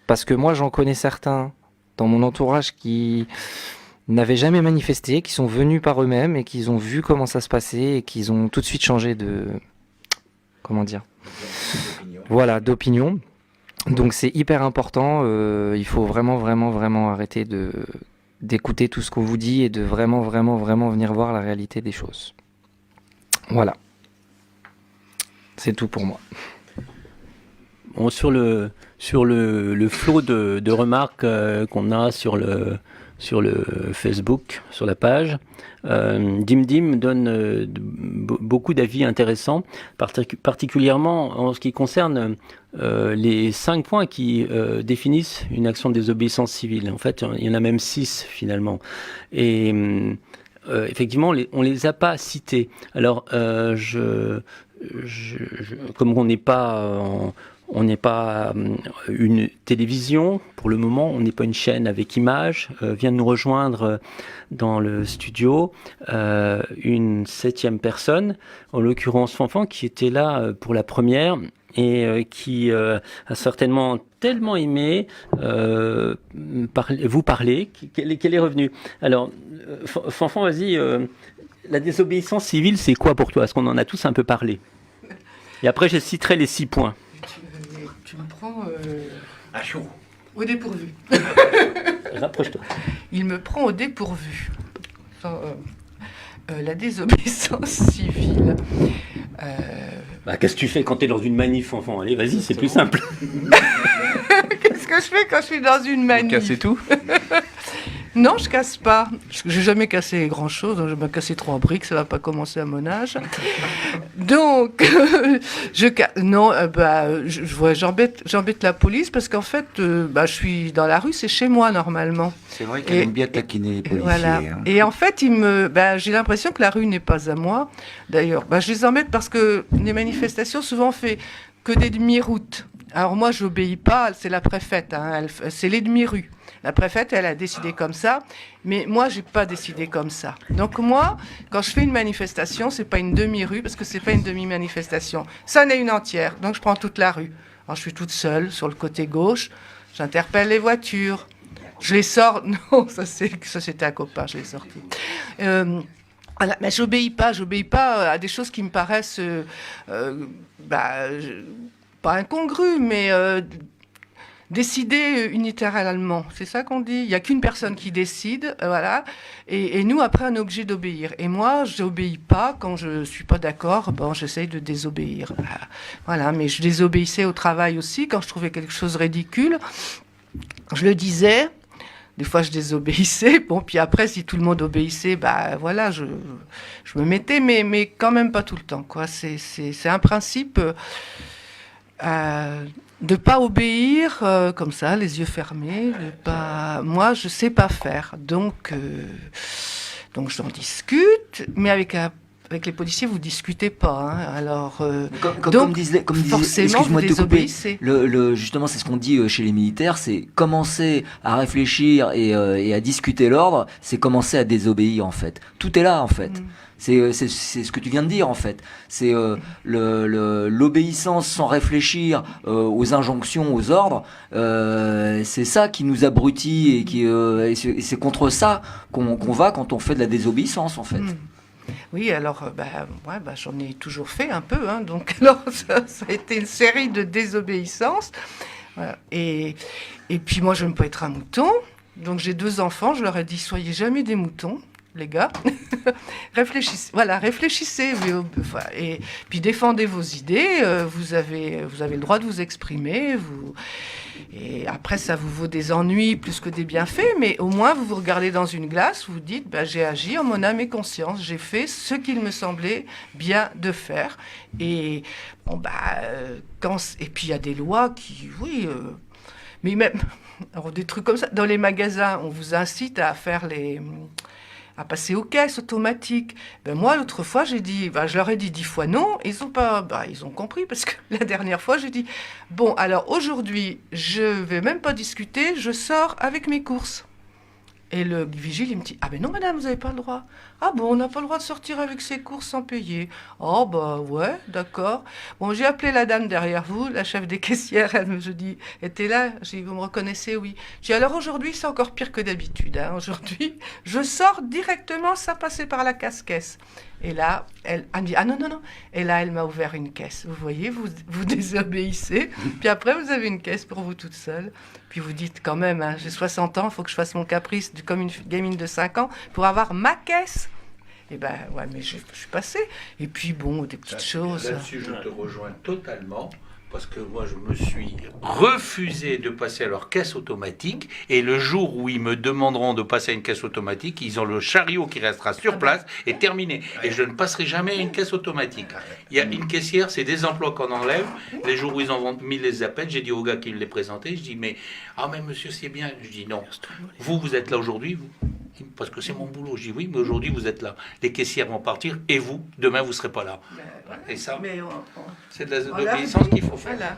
S6: Parce que moi, j'en connais certains dans mon entourage qui n'avaient jamais manifesté, qui sont venus par eux-mêmes et qui ont vu comment ça se passait et qui ont tout de suite changé d'opinion. Donc c'est hyper important, il faut vraiment arrêter d'écouter tout ce qu'on vous dit et de vraiment venir voir la réalité des choses. Voilà. C'est tout pour moi.
S1: Bon, sur le flot de remarques qu'on a sur le Facebook, sur la page, Dim donne beaucoup d'avis intéressants, particulièrement en ce qui concerne les 5 points qui définissent une action de désobéissance civile. En fait, il y en a même 6 finalement. Et effectivement, on les a pas cités. Alors, comme on n'est pas On n'est pas une télévision, pour le moment, on n'est pas une chaîne avec images. Vient de nous rejoindre dans le studio une 7e personne, en l'occurrence Fanfan, qui était là pour la première et qui a certainement tellement aimé vous parler qu'elle est revenue. Alors, Fanfan, vas-y, la désobéissance civile, c'est quoi pour toi? Parce qu'on en a tous un peu parlé. Et après, je citerai les 6 points.
S8: Tu me prends
S5: À chaud.
S8: au dépourvu.
S1: Rapproche-toi.
S8: Il me prend au dépourvu. La désobéissance civile.
S1: Qu'est-ce que tu fais quand tu es dans une manif, Fanfan? Allez, vas-y, c'est plus simple.
S8: Qu'est-ce que je fais quand je suis dans une manif?
S5: Casser tout.
S8: Non, je casse pas. J'ai jamais cassé grand-chose. Je vais casser 3 briques, ça va pas commencer à mon âge. Donc, j'embête la police parce qu'en fait, je suis dans la rue, c'est chez moi normalement.
S3: C'est vrai qu'elle aime bien taquiner les policiers.
S8: Voilà.
S3: Hein.
S8: Et en fait, j'ai l'impression que la rue n'est pas à moi. D'ailleurs, je les embête parce que les manifestations souvent on fait que des demi-routes. Alors moi, j'obéis pas. C'est la préfète. C'est les demi-rues. La préfète, elle a décidé comme ça, mais moi, j'ai pas décidé comme ça. Donc moi, quand je fais une manifestation, c'est pas une demi-rue, parce que c'est pas une demi-manifestation. Ça en est une entière, donc je prends toute la rue. Alors je suis toute seule, sur le côté gauche, j'interpelle les voitures, je les sors... Non, ça c'était un copain, je l'ai sorti. Voilà, mais j'obéis pas à des choses qui me paraissent... pas incongrues, mais... décider unilatéralement, c'est ça qu'on dit. Il n'y a qu'une personne qui décide, voilà. Et nous, après, on est obligé d'obéir. Et moi, je n'obéis pas. Quand je ne suis pas d'accord, j'essaye de désobéir. Voilà, mais je désobéissais au travail aussi. Quand je trouvais quelque chose de ridicule, je le disais. Des fois, je désobéissais. Bon, puis après, si tout le monde obéissait, voilà, je me mettais, mais quand même pas tout le temps, quoi. C'est un principe... de pas obéir comme ça, les yeux fermés. Moi, je sais pas faire, donc j'en discute, mais avec les policiers, vous discutez pas. Hein. Alors,
S4: comme disait,
S8: forcément,
S4: excuse-moi
S8: vous
S4: de te couper.
S8: désobéissez.
S4: Justement, c'est ce qu'on dit chez les militaires, c'est commencer à réfléchir et à discuter l'ordre, c'est commencer à désobéir en fait. Tout est là en fait. C'est ce que tu viens de dire en fait. C'est l'obéissance sans réfléchir aux injonctions, aux ordres. C'est ça qui nous abrutit et c'est contre ça qu'on va quand on fait de la désobéissance en fait.
S8: Oui, alors, j'en ai toujours fait un peu. Hein, donc, alors, ça a été une série de désobéissances. Voilà. Et puis, moi, je n'aime pas être un mouton. Donc, j'ai 2 enfants. Je leur ai dit, soyez jamais des moutons, les gars. Réfléchissez. Et puis, défendez vos idées. Vous avez le droit de vous exprimer. Et après, ça vous vaut des ennuis plus que des bienfaits, mais au moins, vous vous regardez dans une glace, vous dites, j'ai agi en mon âme et conscience, j'ai fait ce qu'il me semblait bien de faire. Et et puis il y a des lois qui, mais même, alors, des trucs comme ça, dans les magasins, on vous incite à faire à passer aux caisses automatiques. Moi, l'autre fois, j'ai dit, je leur ai dit 10 fois non, ils ont compris, parce que la dernière fois, j'ai dit, bon, alors aujourd'hui, je vais même pas discuter, je sors avec mes courses. Et le vigile, il me dit, mais non, madame, vous n'avez pas le droit. Ah bon, on n'a pas le droit de sortir avec ses courses sans payer. Oh, ouais, d'accord. Bon, j'ai appelé la dame derrière vous, la chef des caissières, je dis, était là, j'ai dit, vous me reconnaissez, oui. J'ai dit, alors aujourd'hui, c'est encore pire que d'habitude. Hein. Aujourd'hui, je sors directement, ça passait par la caisse-caisse. Et là, elle me dit, non. Et là, elle m'a ouvert une caisse. Vous voyez, vous désobéissez. Puis après, vous avez une caisse pour vous toute seule. Puis vous dites, quand même, hein, j'ai 60 ans, il faut que je fasse mon caprice comme une gamine de 5 ans pour avoir ma caisse. Et ouais, mais je suis passée. Et puis, bon, des petites choses.
S7: Là-dessus, je te rejoins totalement. Parce que moi, je me suis refusé de passer à leur caisse automatique. Et le jour où ils me demanderont de passer à une caisse automatique, ils ont le chariot qui restera sur place et terminé. Et je ne passerai jamais à une caisse automatique. Il y a une caissière, c'est des emplois qu'on enlève. Les jours où ils ont mis les appels, j'ai dit au gars qui me les présentait, je dis, mais monsieur, c'est bien. Je dis, non, vous êtes là aujourd'hui, vous. Parce que c'est mon boulot. Je dis oui, mais aujourd'hui vous êtes là. Les caissières vont partir et vous, demain vous ne serez pas là. Et ça, c'est de la désobéissance qu'il faut faire.
S8: Voilà.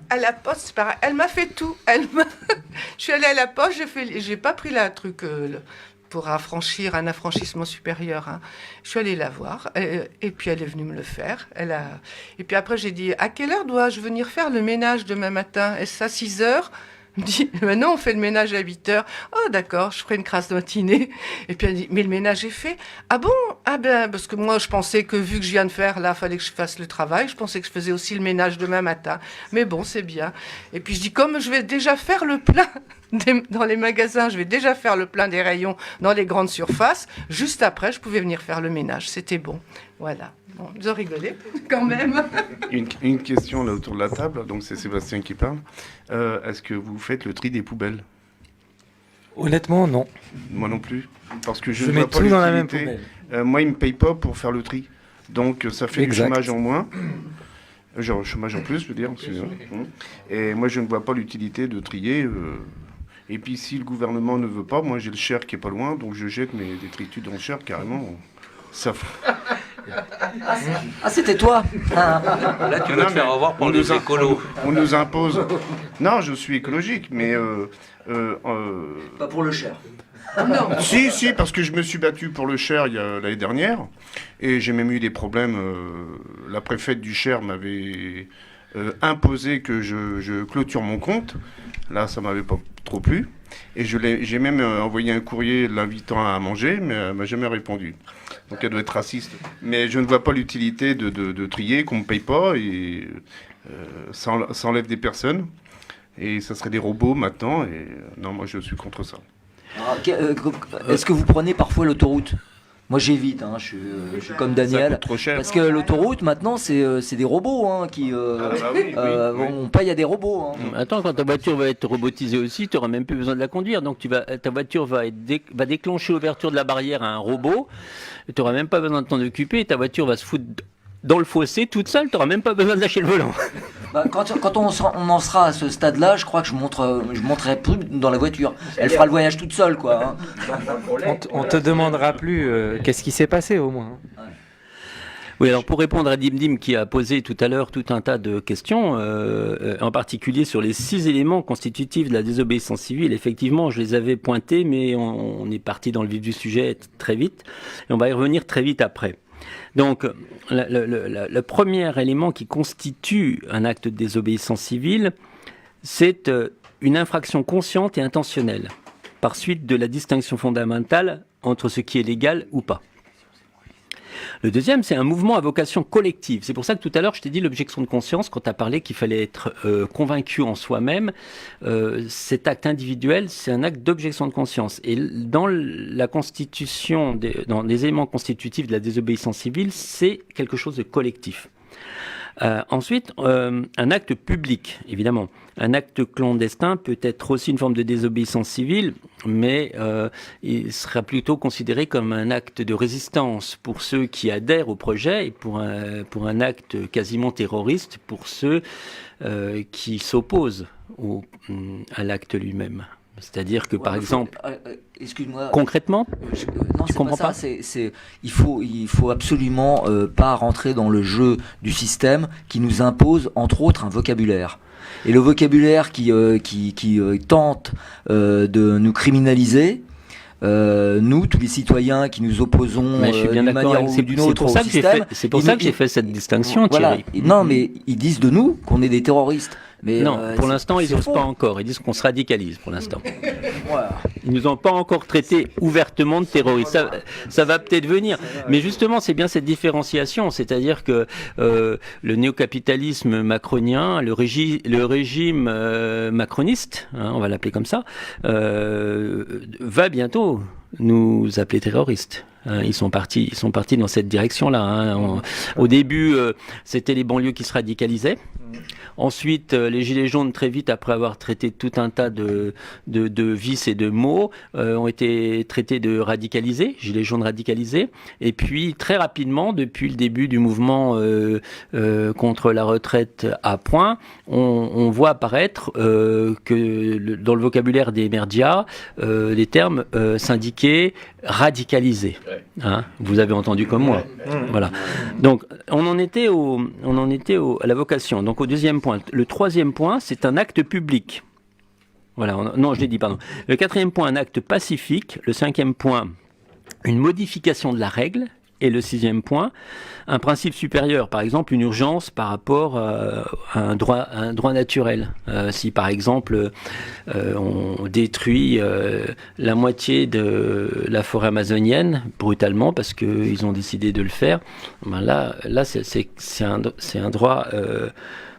S8: À la poste, c'est pareil. Elle m'a fait tout. Je suis allée à la poste, j'ai pas pris la truc pour affranchir un affranchissement supérieur. Hein. Je suis allée la voir et puis elle est venue me le faire. Et puis après j'ai dit à quelle heure dois-je venir faire le ménage demain matin? Est-ce à 6 heures? Elle me dit, non, on fait le ménage à 8 heures. Oh, d'accord, je ferai une crasse de matinée. Et puis elle dit, mais le ménage est fait. Ah bon? Ah ben, parce que moi, je pensais que vu que je viens de faire, là, fallait que je fasse le travail. Je pensais que je faisais aussi le ménage demain matin. Mais bon, c'est bien. Et puis je dis, comme je vais déjà faire le plein dans les magasins, je vais déjà faire le plein des rayons dans les grandes surfaces. Juste après, je pouvais venir faire le ménage. C'était bon. Voilà. Bon, ils ont rigolé, quand même.
S2: Une question là autour de la table, donc c'est Sébastien qui parle. Est-ce que vous faites le tri des poubelles?
S10: Honnêtement, non.
S2: Moi non plus. Parce que je
S10: Je
S2: ne
S10: mets
S2: vois pas
S10: tout dans la même
S2: l'utilité.
S10: poubelle.
S2: Moi, ils ne me payent pas pour faire le tri. Donc ça fait
S10: Exact.
S2: du chômage en moins. Genre chômage en plus, je veux dire. Excusez-moi. Et moi, je ne vois pas l'utilité de trier. Et puis si le gouvernement ne veut pas, moi j'ai le Cher qui est pas loin, donc je jette mes détritus dans le Cher carrément. Ça.
S4: Ah, c'était toi.
S7: Là, tu vas te faire revoir pour les écolos.
S2: On nous impose. Non, je suis écologique, mais.
S4: Pas pour le Cher.
S8: Non.
S2: Si, parce que je me suis battu pour le Cher l'année dernière, et j'ai même eu des problèmes. La préfète du Cher m'avait imposé que je clôture mon compte. Là, ça m'avait pas trop plu. Et j'ai même envoyé un courrier l'invitant à manger, mais elle m'a jamais répondu. Donc elle doit être raciste. Mais je ne vois pas l'utilité de trier, qu'on ne me paye pas, et ça enlève des personnes. Et ça serait des robots maintenant, et non, moi je suis contre ça.
S4: Est-ce que vous prenez parfois l'autoroute? Moi j'évite, hein, je suis comme
S2: Ça
S4: Daniel.
S2: coûte trop cher.
S4: Parce que l'autoroute maintenant c'est des robots hein, qui.
S2: oui.
S4: On paye à des robots. Hein.
S1: Attends, quand ta voiture va être robotisée aussi, tu n'auras même plus besoin de la conduire. Donc ta voiture va déclencher l'ouverture de la barrière à un robot. Tu n'auras même pas besoin de t'en occuper. Et ta voiture va se foutre dans le fossé toute seule. Tu n'auras même pas besoin de lâcher le volant.
S4: Quand on en sera à ce stade-là, je crois que je monterai plus dans la voiture. Elle fera le voyage toute seule, quoi. Hein.
S10: On te demandera plus qu'est-ce qui s'est passé au moins.
S1: Oui, alors pour répondre à Dim qui a posé tout à l'heure tout un tas de questions, en particulier sur les 6 éléments constitutifs de la désobéissance civile, effectivement, je les avais pointés, mais on est parti dans le vif du sujet très vite, et on va y revenir très vite après. Donc, le premier élément qui constitue un acte de désobéissance civile, c'est une infraction consciente et intentionnelle, par suite de la distinction fondamentale entre ce qui est légal ou pas. Le deuxième, c'est un mouvement à vocation collective. C'est pour ça que tout à l'heure, je t'ai dit l'objection de conscience, quand tu as parlé qu'il fallait être convaincu en soi-même. Cet acte individuel, c'est un acte d'objection de conscience. Et dans la constitution, dans les éléments constitutifs de la désobéissance civile, c'est quelque chose de collectif. Ensuite, un acte public, évidemment. Un acte clandestin peut être aussi une forme de désobéissance civile, mais il sera plutôt considéré comme un acte de résistance pour ceux qui adhèrent au projet et pour un acte quasiment terroriste pour ceux qui s'opposent à l'acte lui-même. C'est-à-dire que, par exemple,
S4: excuse-moi,
S1: concrètement,
S4: non,
S1: tu comprends pas,
S4: il faut absolument pas rentrer dans le jeu du système qui nous impose, entre autres, un vocabulaire. Et le vocabulaire qui tente de nous criminaliser, nous, tous les citoyens qui nous opposons d'une manière ou d'une autre au système...
S1: C'est pour ça que j'ai fait cette distinction,
S4: voilà.
S1: Thierry.
S4: Non, mais ils disent de nous qu'on est des terroristes. Mais
S1: non, pour l'instant, ils n'osent pas encore. Ils disent qu'on se radicalise, pour l'instant. Ils nous ont pas encore traités ouvertement de terroristes. Ça va peut-être venir. Mais justement, c'est bien cette différenciation. C'est-à-dire que le néocapitalisme macronien, le régime macroniste, hein, on va l'appeler comme ça, va bientôt nous appeler terroristes. Ils sont partis dans cette direction-là. Hein. Au début, c'était les banlieues qui se radicalisaient. Ensuite, les gilets jaunes, très vite, après avoir traité tout un tas de vices et de maux, ont été traités de radicalisés, gilets jaunes radicalisés. Et puis, très rapidement, depuis le début du mouvement contre la retraite à point, on voit apparaître que dans le vocabulaire des médias, les termes syndiqués, radicalisés. Hein, vous avez entendu comme moi. Voilà. Donc, on en était à la vocation. Donc, au deuxième point. Le troisième point, c'est un acte public. Voilà. Non, je l'ai dit, pardon. Le quatrième point, un acte pacifique. Le cinquième point, une modification de la règle. Et le sixième point, un principe supérieur, par exemple une urgence par rapport à un droit naturel. Si par exemple on détruit la moitié de la forêt amazonienne brutalement parce qu'ils ont décidé de le faire, ben là c'est un droit,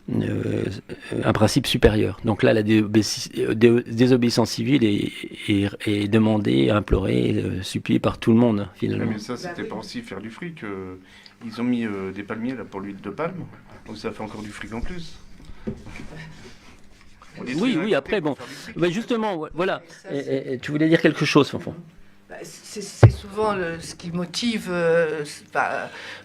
S1: un principe supérieur. Donc là, la désobéissance civile est demandée, implorée, suppliée par tout le monde, finalement.
S2: Mais ça, c'était pas aussi faire du fric. Ils ont mis des palmiers là, pour l'huile de palme, donc ça fait encore du fric en plus.
S1: Oui, après, bon. Ben justement, voilà. Et tu voulais dire quelque chose, Fanfan?
S8: C'est souvent ce qui motive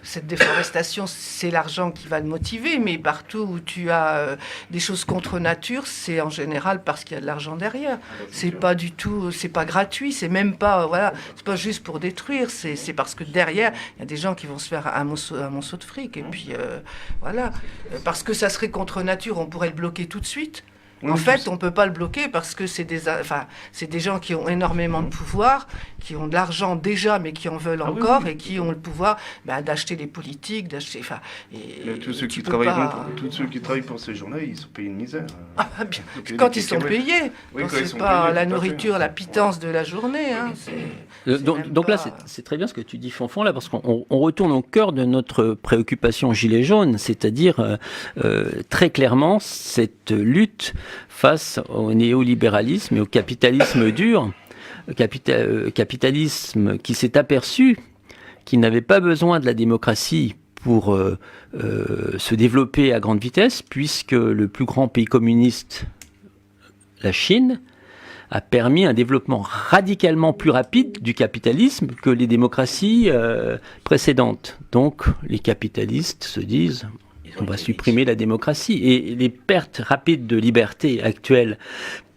S8: cette déforestation, c'est l'argent qui va le motiver, mais partout où tu as des choses contre nature, c'est en général parce qu'il y a de l'argent derrière. C'est pas du tout, c'est pas gratuit, c'est même pas, voilà, c'est pas juste pour détruire, c'est parce que derrière, il y a des gens qui vont se faire un monceau de fric, et puis voilà. Parce que ça serait contre nature, on pourrait le bloquer tout de suite. En fait, on ne peut pas le bloquer parce que c'est des gens qui ont énormément de pouvoir, qui ont de l'argent déjà, mais qui en veulent encore, et qui ont le pouvoir d'acheter les politiques, d'acheter...
S2: Tous ceux qui travaillent pour ces gens-là, ils sont payés une misère.
S8: Quand ils sont payés.
S2: Oui,
S8: c'est pas la nourriture, la pitance de la journée. Hein,
S1: donc là, c'est très bien ce que tu dis, Fanfan, là, parce qu'on retourne au cœur de notre préoccupation gilet jaune, c'est-à-dire très clairement cette lutte face au néolibéralisme et au capitalisme dur, capitalisme qui s'est aperçu qu'il n'avait pas besoin de la démocratie pour se développer à grande vitesse, puisque le plus grand pays communiste, la Chine, a permis un développement radicalement plus rapide du capitalisme que les démocraties précédentes. Donc les capitalistes se disent... On va supprimer la démocratie. Et les pertes rapides de liberté actuelles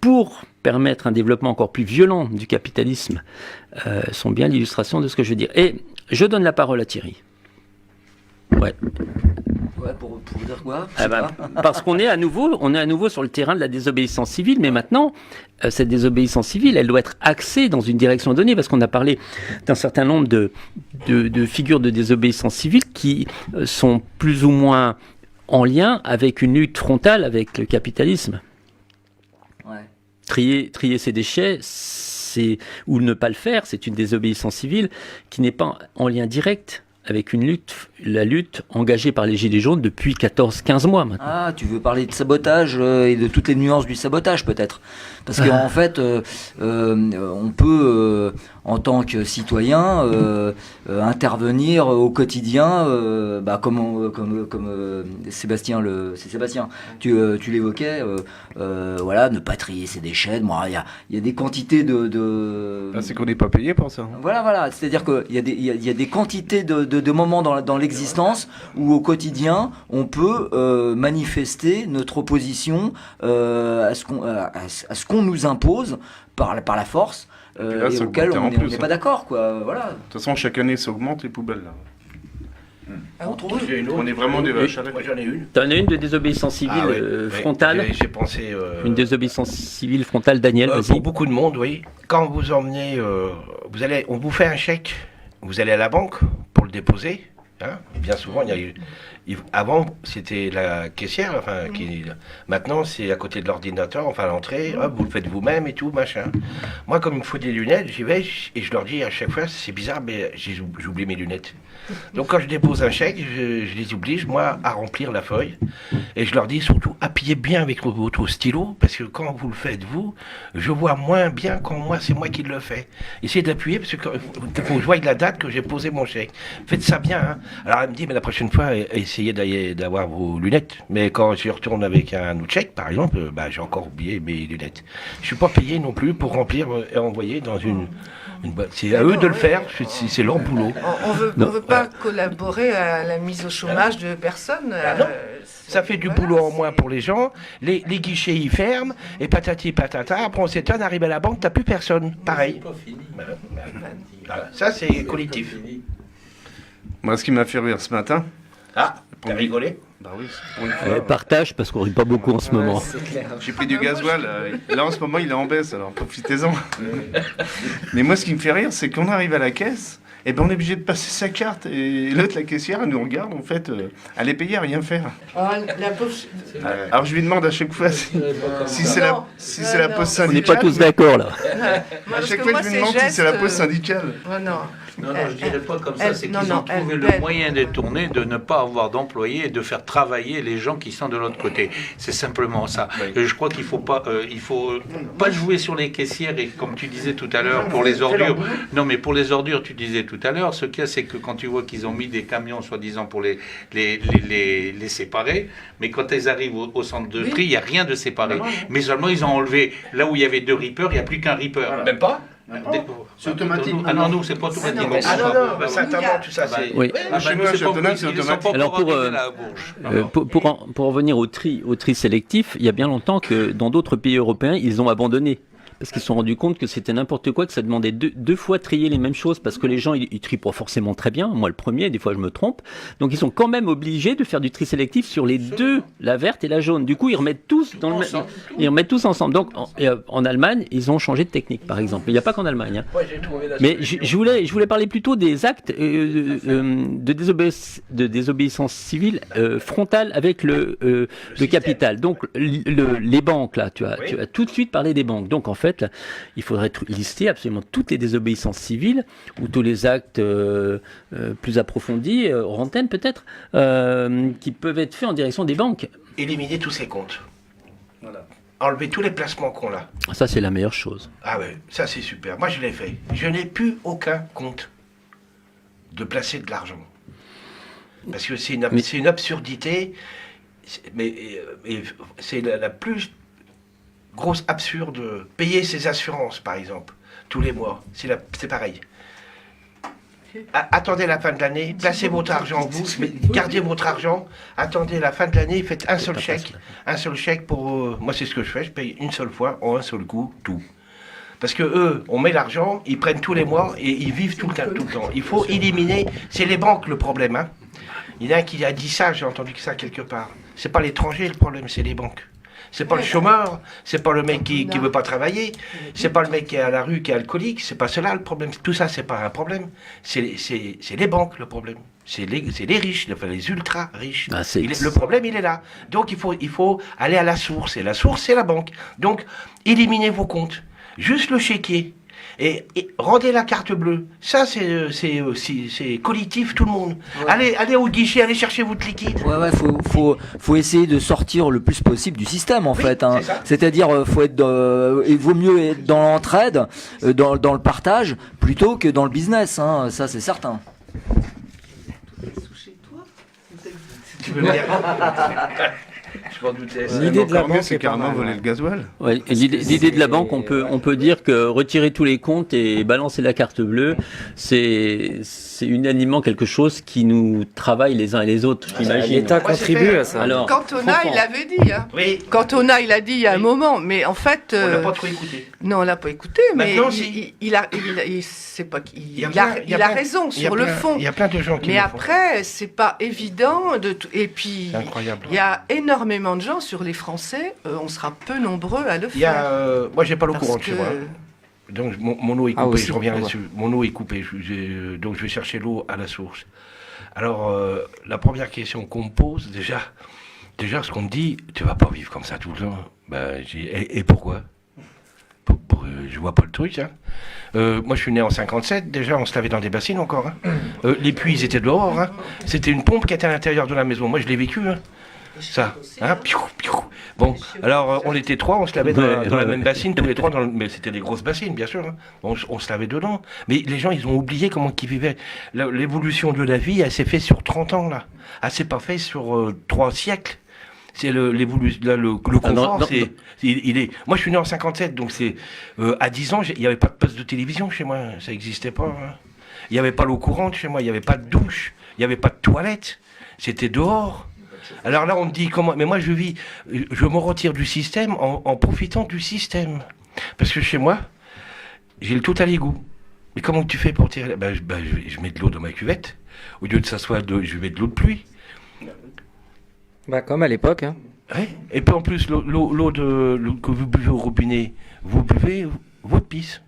S1: pour permettre un développement encore plus violent du capitalisme sont bien l'illustration de ce que je veux dire. Et je donne la parole à Thierry. Ouais.
S4: Pour dire quoi
S1: parce qu'on est à nouveau sur le terrain de la désobéissance civile, mais maintenant, cette désobéissance civile, elle doit être axée dans une direction donnée, parce qu'on a parlé d'un certain nombre de figures de désobéissance civile qui sont plus ou moins en lien avec une lutte frontale avec le capitalisme.
S4: Ouais.
S1: Trier ses déchets, ou ne pas le faire, c'est une désobéissance civile qui n'est pas en lien direct avec la lutte engagée par les Gilets jaunes depuis 14-15 mois maintenant.
S4: Ah, tu veux parler de sabotage et de toutes les nuances du sabotage peut-être. Parce qu'en fait, on peut, en tant que citoyen, intervenir au quotidien, comme Sébastien, c'est Sébastien, tu l'évoquais, voilà, ne pas trier ses déchets. Bon, il y a des quantités de...
S2: c'est qu'on n'est pas payé pour ça.
S4: Voilà, c'est-à-dire qu'il y a des quantités de moments dans l'existence où au quotidien on peut manifester notre opposition à ce qu'on nous impose par la force et auquel on n'est pas d'accord, quoi. Voilà.
S2: De toute façon, chaque année ça augmente les poubelles là. On est vraiment des vaches à lait.
S5: Moi j'en ai une.
S1: T'en as une de désobéissance civile frontale.
S5: J'ai pensé.
S1: Une désobéissance civile frontale, Daniel.
S5: Pour beaucoup de monde, oui. Quand vous emmenez, on vous fait un chèque, vous allez à la banque pour le déposer. Hein, bien souvent, avant c'était la caissière, maintenant c'est à côté de l'ordinateur, à l'entrée, hop, vous le faites vous-même et tout, machin. Moi, comme il me faut des lunettes, j'y vais et je leur dis à chaque fois, c'est bizarre, mais j'oublie mes lunettes. Donc quand je dépose un chèque, je les oblige, moi, à remplir la feuille. Et je leur dis surtout, appuyez bien avec votre stylo, parce que quand vous le faites, je vois moins bien quand c'est moi qui le fais. Essayez d'appuyer, parce que faut que je voie la date que j'ai posé mon chèque. Faites ça bien, hein. Alors elle me dit, mais la prochaine fois, essayez d'avoir vos lunettes. Mais quand je retourne avec un autre chèque, par exemple, j'ai encore oublié mes lunettes. Je suis pas payé non plus pour remplir et envoyer dans une C'est à eux de le faire, c'est leur boulot.
S8: On veut pas collaborer à la mise au chômage de personnes.
S5: Non. Ça fait du boulot en moins pour les gens, les guichets ils ferment, et patati patata, après on s'étonne, arrive à la banque, t'as plus personne. Pareil. Voilà. Ça c'est collectif.
S2: Moi, ce qui m'a fait rire ce matin.
S5: Ah, t'as rigolé?
S2: Bah oui, pour une fois.
S1: Partage parce qu'on rit pas beaucoup en ce moment.
S2: J'ai pris du gasoil. Là, en ce moment, il est en baisse, alors profitez-en. Mais moi, ce qui me fait rire, c'est qu'on arrive à la caisse, et ben on est obligé de passer sa carte. Et l'autre, la caissière, elle nous regarde, en fait, elle est payée à rien faire.
S8: La pauvre...
S2: Alors, je lui demande à chaque fois si c'est la poste syndicale.
S1: On n'est pas tous d'accord là.
S2: À chaque fois, je lui demande si c'est la poste syndicale.
S7: Non, je dirais pas comme ça, c'est qu'ils ont trouvé le moyen détourné de ne pas avoir d'employés et de faire travailler les gens qui sont de l'autre côté. C'est simplement ça. Je crois qu'il faut pas jouer sur les caissières et comme tu disais tout à l'heure, pour les ordures. Non, mais pour les ordures, tu disais tout à l'heure, ce qu'il y a, c'est que quand tu vois qu'ils ont mis des camions, soi-disant, pour les séparer, mais quand elles arrivent au centre de tri, il n'y a rien de séparé. Mais seulement, ils ont enlevé, là où il y avait 2 rippers, il n'y a plus qu'un ripper.
S5: Voilà. Même pas?
S2: C'est automatique.
S7: Ah non, nous, c'est pas automatique.
S5: Ah non, Saint-Amand, tout ça, c'est...
S1: Oui. Alors pour revenir au tri sélectif, il y a bien longtemps que dans d'autres pays européens, ils ont abandonné. Parce qu'ils se sont rendus compte que c'était n'importe quoi, que ça demandait deux fois trier les mêmes choses, parce que les gens, ils trient pas forcément très bien. Moi, le premier, des fois, je me trompe. Donc, ils sont quand même obligés de faire du tri sélectif sur les deux, la verte et la jaune. Du coup, ils remettent tous ils remettent tous ensemble. Donc, en Allemagne, ils ont changé de technique, par exemple. Il n'y a pas qu'en Allemagne. Hein. Mais je voulais parler plutôt des actes de désobéissance civile frontale avec le capital. Donc, les banques, là, tu as tout de suite parlé des banques. Donc, en fait, il faudrait lister absolument toutes les désobéissances civiles ou tous les actes plus approfondis, hors antenne peut-être, qui peuvent être faits en direction des banques.
S5: Éliminer tous ces comptes. Voilà. Enlever tous les placements qu'on a.
S1: Ça, c'est la meilleure chose.
S5: Ah ouais, ça c'est super. Moi, je l'ai fait. Je n'ai plus aucun compte de placer de l'argent. Parce que c'est une absurdité, mais c'est la plus grosse absurde. Payer ses assurances, par exemple, tous les mois, c'est pareil. Attendez la fin de l'année, placez votre argent, gardez votre argent, attendez la fin de l'année, faites un seul chèque pour... moi, c'est ce que je fais, je paye une seule fois, en un seul coup, tout. Parce que eux, on met l'argent, ils prennent tous les mois et ils vivent tout le temps. Il faut éliminer, c'est les banques le problème. Hein. Il y en a un qui a dit ça, j'ai entendu ça quelque part. C'est pas l'étranger le problème, c'est les banques. C'est pas le chômeur, c'est pas le mec qui veut pas travailler, c'est pas le mec qui est à la rue, qui est alcoolique, c'est pas cela le problème. Tout ça, c'est pas un problème. C'est les banques le problème. C'est les riches, enfin les ultra riches. Le problème, il est là. Donc il faut aller à la source. Et la source, c'est la banque. Donc, éliminez vos comptes. Juste le chéquier. Et rendez la carte bleue. Ça, c'est collectif, tout le monde. Ouais. Allez au guichet, allez chercher votre liquide.
S4: Ouais, faut essayer de sortir le plus possible du système, en fait. Hein. C'est-à-dire, il vaut mieux être dans l'entraide, dans le partage, plutôt que dans le business. Hein. Ça, c'est certain.
S5: Tu veux dire je m'en doutais.
S2: L'idée de la banque, c'est carrément voler le gasoil.
S1: Ouais, l'idée de la banque, on peut dire que retirer tous les comptes et balancer la carte bleue, c'est unanimement quelque chose qui nous travaille les uns et les autres, j'imagine.
S10: L'État contribue à ça.
S8: Alors, Cantona, il l'avait dit. Hein. Oui. Cantona, il a dit il y a un moment, mais en fait...
S5: on l'a pas trop écouté.
S8: Non, on l'a pas écouté, mais il a raison sur le fond.
S5: Il y a plein de gens qui
S8: mais après, c'est pas évident. Et puis,
S5: incroyable.
S8: Il y a énormément de gens sur les Français, on sera peu nombreux à le faire.
S5: Moi, j'ai pas l'eau courante chez moi. Donc mon eau est coupée, je reviens là-dessus. Mon eau est coupée, donc je vais chercher l'eau à la source. Alors, la première question qu'on me pose, déjà ce qu'on me dit, tu vas pas vivre comme ça tout le temps. Ben, et pourquoi je vois pas le truc. Hein. Moi, je suis né en 57. Déjà, on se lavait dans des bassines encore. Hein. Les puits, ils étaient dehors. Hein. C'était une pompe qui était à l'intérieur de la maison. Moi, je l'ai vécu. Hein. Ça. Hein. Bon, alors, on était 3, on se lavait dans la même bassine, tous les 3. Mais c'était des grosses bassines, bien sûr. Hein. On se lavait dedans. Mais les gens, ils ont oublié comment ils vivaient. L'évolution de la vie, elle s'est faite sur 30 ans, là. Elle s'est pas faite sur 3 siècles. C'est le confort,
S1: non,
S5: il est. Moi, je suis né en 57, donc c'est à 10 ans, il n'y avait pas de poste de télévision chez moi, ça n'existait pas. Hein. Il n'y avait pas l'eau courante chez moi, il n'y avait pas de douche, il n'y avait pas de toilette, c'était dehors. Alors là, on me dit comment. Mais moi, je me retire du système en profitant du système, parce que chez moi, j'ai le tout à l'égout. Mais comment tu fais pour tirer? Je mets de l'eau dans ma cuvette. Au lieu de s'asseoir, je mets de l'eau de pluie.
S6: Bah, comme à l'époque. Hein.
S5: Ouais. Et puis en plus, l'eau que vous buvez au robinet, vous buvez votre pisse.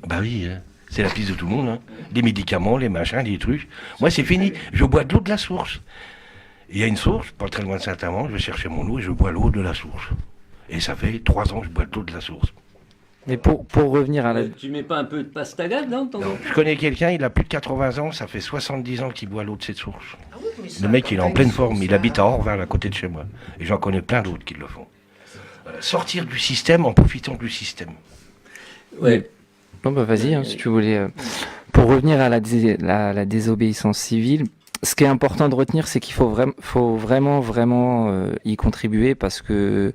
S5: Bah oui, hein. C'est la pisse de tout le monde. Hein. Les médicaments, les machins, les trucs. Moi, c'est fini. Je bois de l'eau de la source. Il y a une source, pas très loin de Saint-Amand, je vais chercher mon eau et je bois l'eau de la source. Et ça fait 3 ans que je bois de l'eau de la source.
S6: Mais pour revenir à la...
S1: Tu mets pas un peu de pastagade, non,
S5: Je connais quelqu'un, il a plus de 80 ans, ça fait 70 ans qu'il boit l'eau de cette source.
S8: Ah oui, mais ça,
S5: Le mec, il est en pleine forme, il
S8: ça-
S5: habite à Orval, à côté de chez moi. Et j'en connais plein d'autres qui le font. Sortir du système en profitant du système.
S1: Ouais.
S6: Non, bah vas-y, hein, si tu voulais. Pour revenir à la désobéissance civile, ce qui est important de retenir, c'est qu'il faut vraiment y contribuer parce que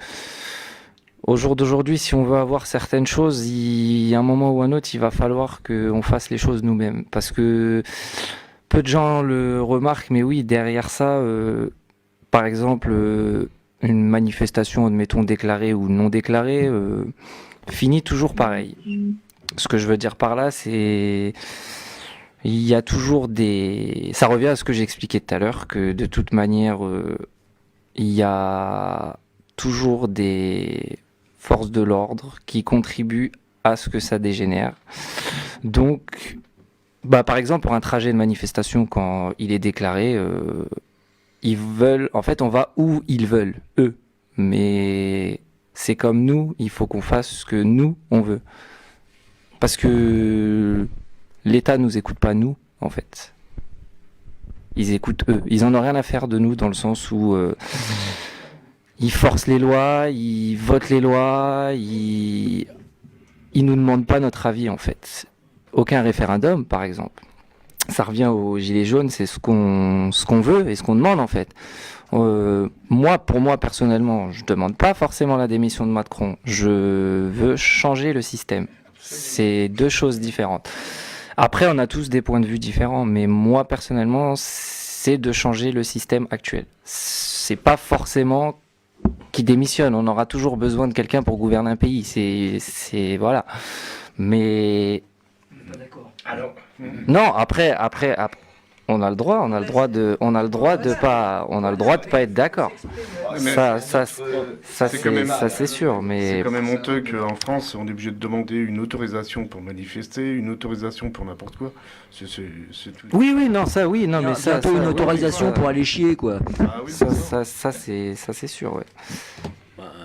S6: au jour d'aujourd'hui, si on veut avoir certaines choses, il y a un moment ou un autre, il va falloir qu'on fasse les choses nous-mêmes. Parce que peu de gens le remarquent, mais oui, derrière ça, par exemple, une manifestation, admettons, déclarée ou non déclarée, finit toujours pareil. Ce que je veux dire par là, c'est... Il y a toujours des... Ça revient à ce que j'expliquais tout à l'heure, que de toute manière, il y a toujours des forces de l'ordre qui contribuent à ce que ça dégénère. Donc, par exemple, pour un trajet de manifestation, quand il est déclaré, ils veulent... En fait, on va où ils veulent, eux. Mais c'est comme nous, il faut qu'on fasse ce que nous, on veut. Parce que l'État nous écoute pas nous, en fait. Ils écoutent eux. Ils en ont rien à faire de nous dans le sens où ils forcent les lois, ils votent les lois, ils nous demandent pas notre avis, en fait. Aucun référendum, par exemple. Ça revient aux gilets jaunes, c'est ce qu'on veut et ce qu'on demande, en fait. Pour moi, personnellement, je demande pas forcément la démission de Macron. Je veux changer le système. C'est deux choses différentes. Après, on a tous des points de vue différents, mais moi, personnellement, c'est de changer le système actuel. C'est pas forcément qui démissionne. On aura toujours besoin de quelqu'un pour gouverner un pays. C'est voilà. Mais non, après, on a le droit de pas être d'accord. Ça c'est sûr, mais
S2: C'est quand même honteux qu'en France, on est obligé de demander une autorisation pour manifester, une autorisation pour n'importe quoi. C'est tout.
S6: oui, non, ça, oui, non, mais
S4: C'est
S6: ça,
S4: un peu une
S6: ça,
S4: autorisation
S6: oui,
S4: pour aller chier, quoi.
S2: Ah oui,
S6: ça c'est sûr, ouais.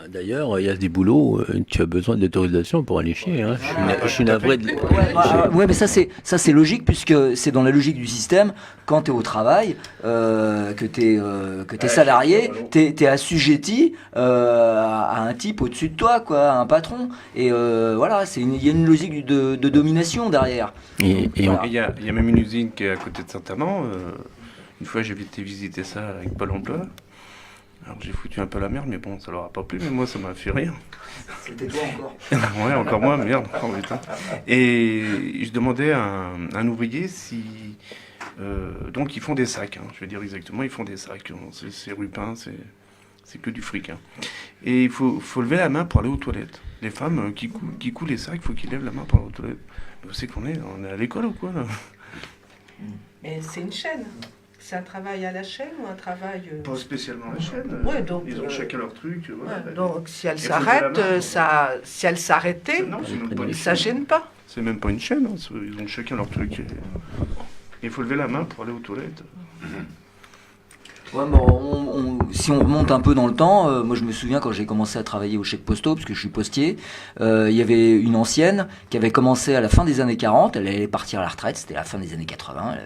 S1: D'ailleurs, il y a des boulots, tu as besoin d'autorisation pour aller chier. Hein. Je suis navré de...
S4: Ouais, mais ça c'est logique puisque c'est dans la logique du système. Quand tu es au travail, que t'es salarié, t'es assujetti à un type au-dessus de toi, quoi, à un patron. Et voilà, il y a une logique de domination derrière.
S1: Et
S4: Voilà.
S2: Il y a même une usine qui est à côté de Saint-Amand. Une fois, j'ai été visiter ça avec Pôle emploi. Alors j'ai foutu un peu la merde, mais bon, ça leur a pas plu, mais moi ça m'a fait rire.
S3: C'était toi encore.
S2: Ouais, encore moi, merde. Oh, putain. Et je demandais à un ouvrier si... donc ils font des sacs, hein. Je vais dire exactement, ils font des sacs. C'est rupin, c'est que du fric. Hein. Et il faut lever la main pour aller aux toilettes. Les femmes qui coulent les sacs, il faut qu'ils lèvent la main pour aller aux toilettes. Mais vous savez qu'on est à l'école ou quoi là?
S8: Mais c'est une chaîne. C'est un travail à la chaîne ou un travail...
S2: Pas spécialement la chaîne.
S8: Ouais, donc,
S2: ils ont chacun leur truc. Voilà.
S8: Ouais, donc si elle
S2: Il faut lever la
S8: s'arrête,
S2: main.
S8: si elle s'arrêtait,
S2: Non, c'est même pas une
S8: ça
S2: chaîne.
S8: gêne pas.
S2: C'est même pas une chaîne, hein. Ils ont chacun leur truc. Il faut lever la main pour aller aux toilettes.
S4: Ouais, bon, si on remonte un peu dans le temps, moi je me souviens quand j'ai commencé à travailler au chèque postaux, parce que je suis postier, il y avait une ancienne qui avait commencé à la fin des années 40, elle allait partir à la retraite, c'était la fin des années 80,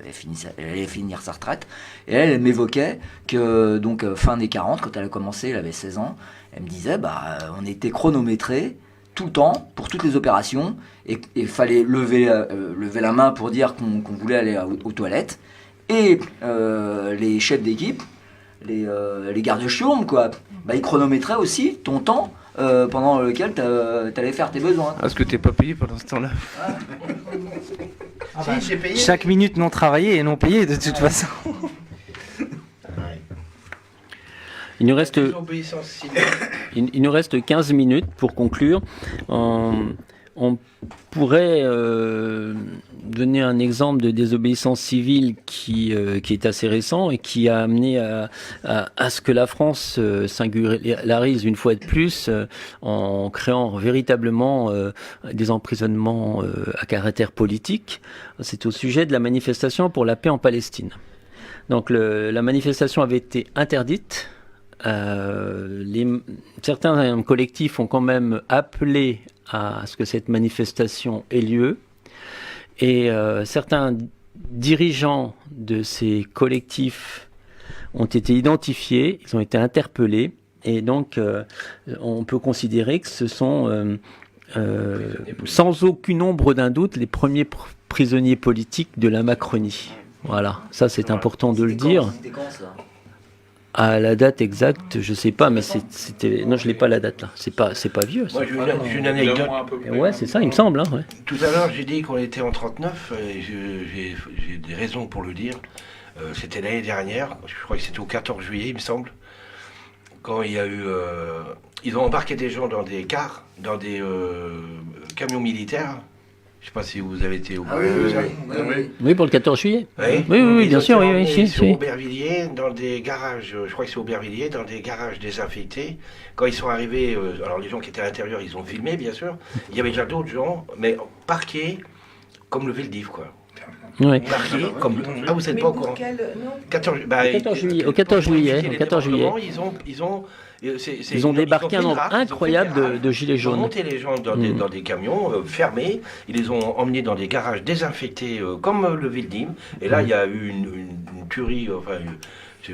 S4: elle allait finir sa retraite, et elle m'évoquait que donc fin des 40, quand elle a commencé, elle avait 16 ans, elle me disait, on était chronométrés tout le temps pour toutes les opérations, et il fallait lever la main pour dire qu'on voulait aller aux toilettes, et les chefs d'équipe, les gardes-chiourmes, quoi. Bah, ils chronométraient aussi ton temps pendant lequel t'allais faire tes besoins.
S5: Est-ce que t'es pas payé pendant ce temps-là?
S8: Si, j'ai payé.
S10: Chaque minute non travaillée et non payée, de toute façon.
S1: Il nous reste,
S5: Désobéissance civile.
S1: il nous reste 15 minutes pour conclure. On pourrait donner un exemple de désobéissance civile qui est assez récent et qui a amené à ce que la France singularise une fois de plus en créant véritablement des emprisonnements à caractère politique. C'est au sujet de la manifestation pour la paix en Palestine. Donc la manifestation avait été interdite. Certains collectifs ont quand même appelé à ce que cette manifestation ait lieu et certains dirigeants de ces collectifs ont été identifiés, ils ont été interpellés et donc on peut considérer que ce sont sans aucune ombre d'un doute les premiers prisonniers politiques de la Macronie. Voilà, ça c'est important de le dire.
S4: C'était quand, ça ?
S1: À la date exacte, je sais pas, mais c'était. Non, je l'ai pas la date là. C'est pas vieux. Ça.
S5: Moi, j'ai une anecdote.
S1: Ouais, c'est ça, il me semble. Hein, ouais.
S5: Tout à l'heure, j'ai dit qu'on était en 39, et j'ai des raisons pour le dire. C'était l'année dernière, je crois que c'était au 14 juillet, il me semble, quand il y a eu... ils ont embarqué des gens dans des cars, dans des camions militaires. Je ne sais pas si vous avez été au courant de ça.
S1: Oui, pour le 14 juillet.
S5: Oui,
S1: Oui, bien sûr, oui.
S5: Sur Aubervilliers, dans des garages, je crois que c'est Aubervilliers, dans des garages désinfectés. Quand ils sont arrivés, alors les gens qui étaient à l'intérieur, ils ont filmé, bien sûr. Il y avait déjà d'autres gens, mais parqués comme le Villedive, quoi.
S1: Ouais.
S5: Parqués comme... Ah, vous n'êtes pas au courant. 14
S1: juillet. Au 14 juillet. Ils ont débarqué un nombre incroyable de gilets jaunes.
S5: Ils ont monté les gens dans des camions fermés, ils les ont emmenés dans des garages désinfectés comme le Villedim. Et là, il y a eu une tuerie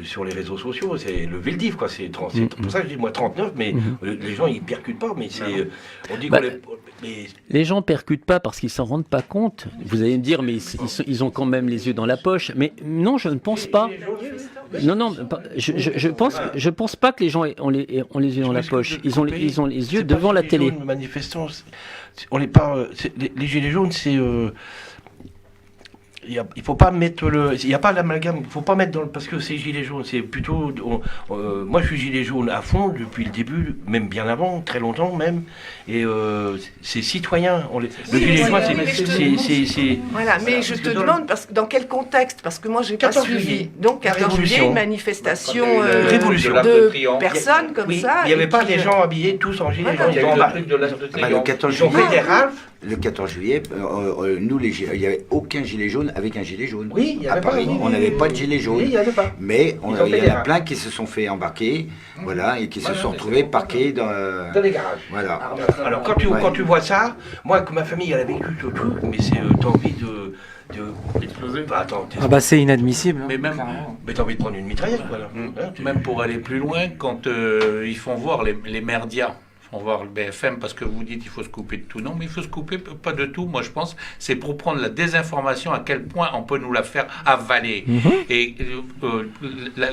S5: sur les réseaux sociaux. C'est le Villedim, quoi. C'est pour ça que je dis moi 39, mais les gens ils percutent pas. Mais c'est, on dit
S1: les gens percutent pas parce qu'ils s'en rendent pas compte. Vous allez me dire, mais ils ont quand même les yeux dans la poche. Mais non, je ne pense pas. Non, je pense pas que les gens ont les yeux dans la poche. Ils ont les yeux devant la télé.
S5: Manifestants, on n'est pas. Les gilets jaunes, c'est. Il faut pas mettre il n'y a pas l'amalgame, il faut pas mettre parce que c'est gilet jaune, c'est plutôt, moi je suis gilet jaune à fond depuis le début, même bien avant, très longtemps même, et c'est citoyen, le gilet jaune c'est...
S8: Voilà, mais je te demande, dans quel contexte, parce que moi j'ai pas suivi, donc 14 juillet, une manifestation de personnes comme ça.
S5: Il n'y avait pas des gens habillés tous en gilet jaune, il y a eu le truc de l'Arc de Triomphe.
S3: Le 14 juillet, nous, il n'y avait aucun gilet jaune avec un gilet jaune.
S5: Oui, il y avait
S3: à Paris, on n'avait pas de gilet jaune.
S5: Oui, il y avait pas.
S3: Mais il y en a plein qui se sont fait embarquer, voilà, et qui se sont retrouvés parqués dans
S5: les garages.
S3: Voilà.
S5: Alors quand tu vois ça, moi que ma famille elle a vécu tout, mais t'as envie de exploser.
S10: C'est inadmissible.
S7: Mais même,
S5: t'as envie de prendre une mitraillette, voilà.
S7: Même pour aller plus loin, quand ils font voir les merdias. On va voir le BFM parce que vous dites qu'il faut se couper de tout. Non, mais il faut se couper pas de tout. Moi, je pense c'est pour prendre la désinformation à quel point on peut nous la faire avaler. Et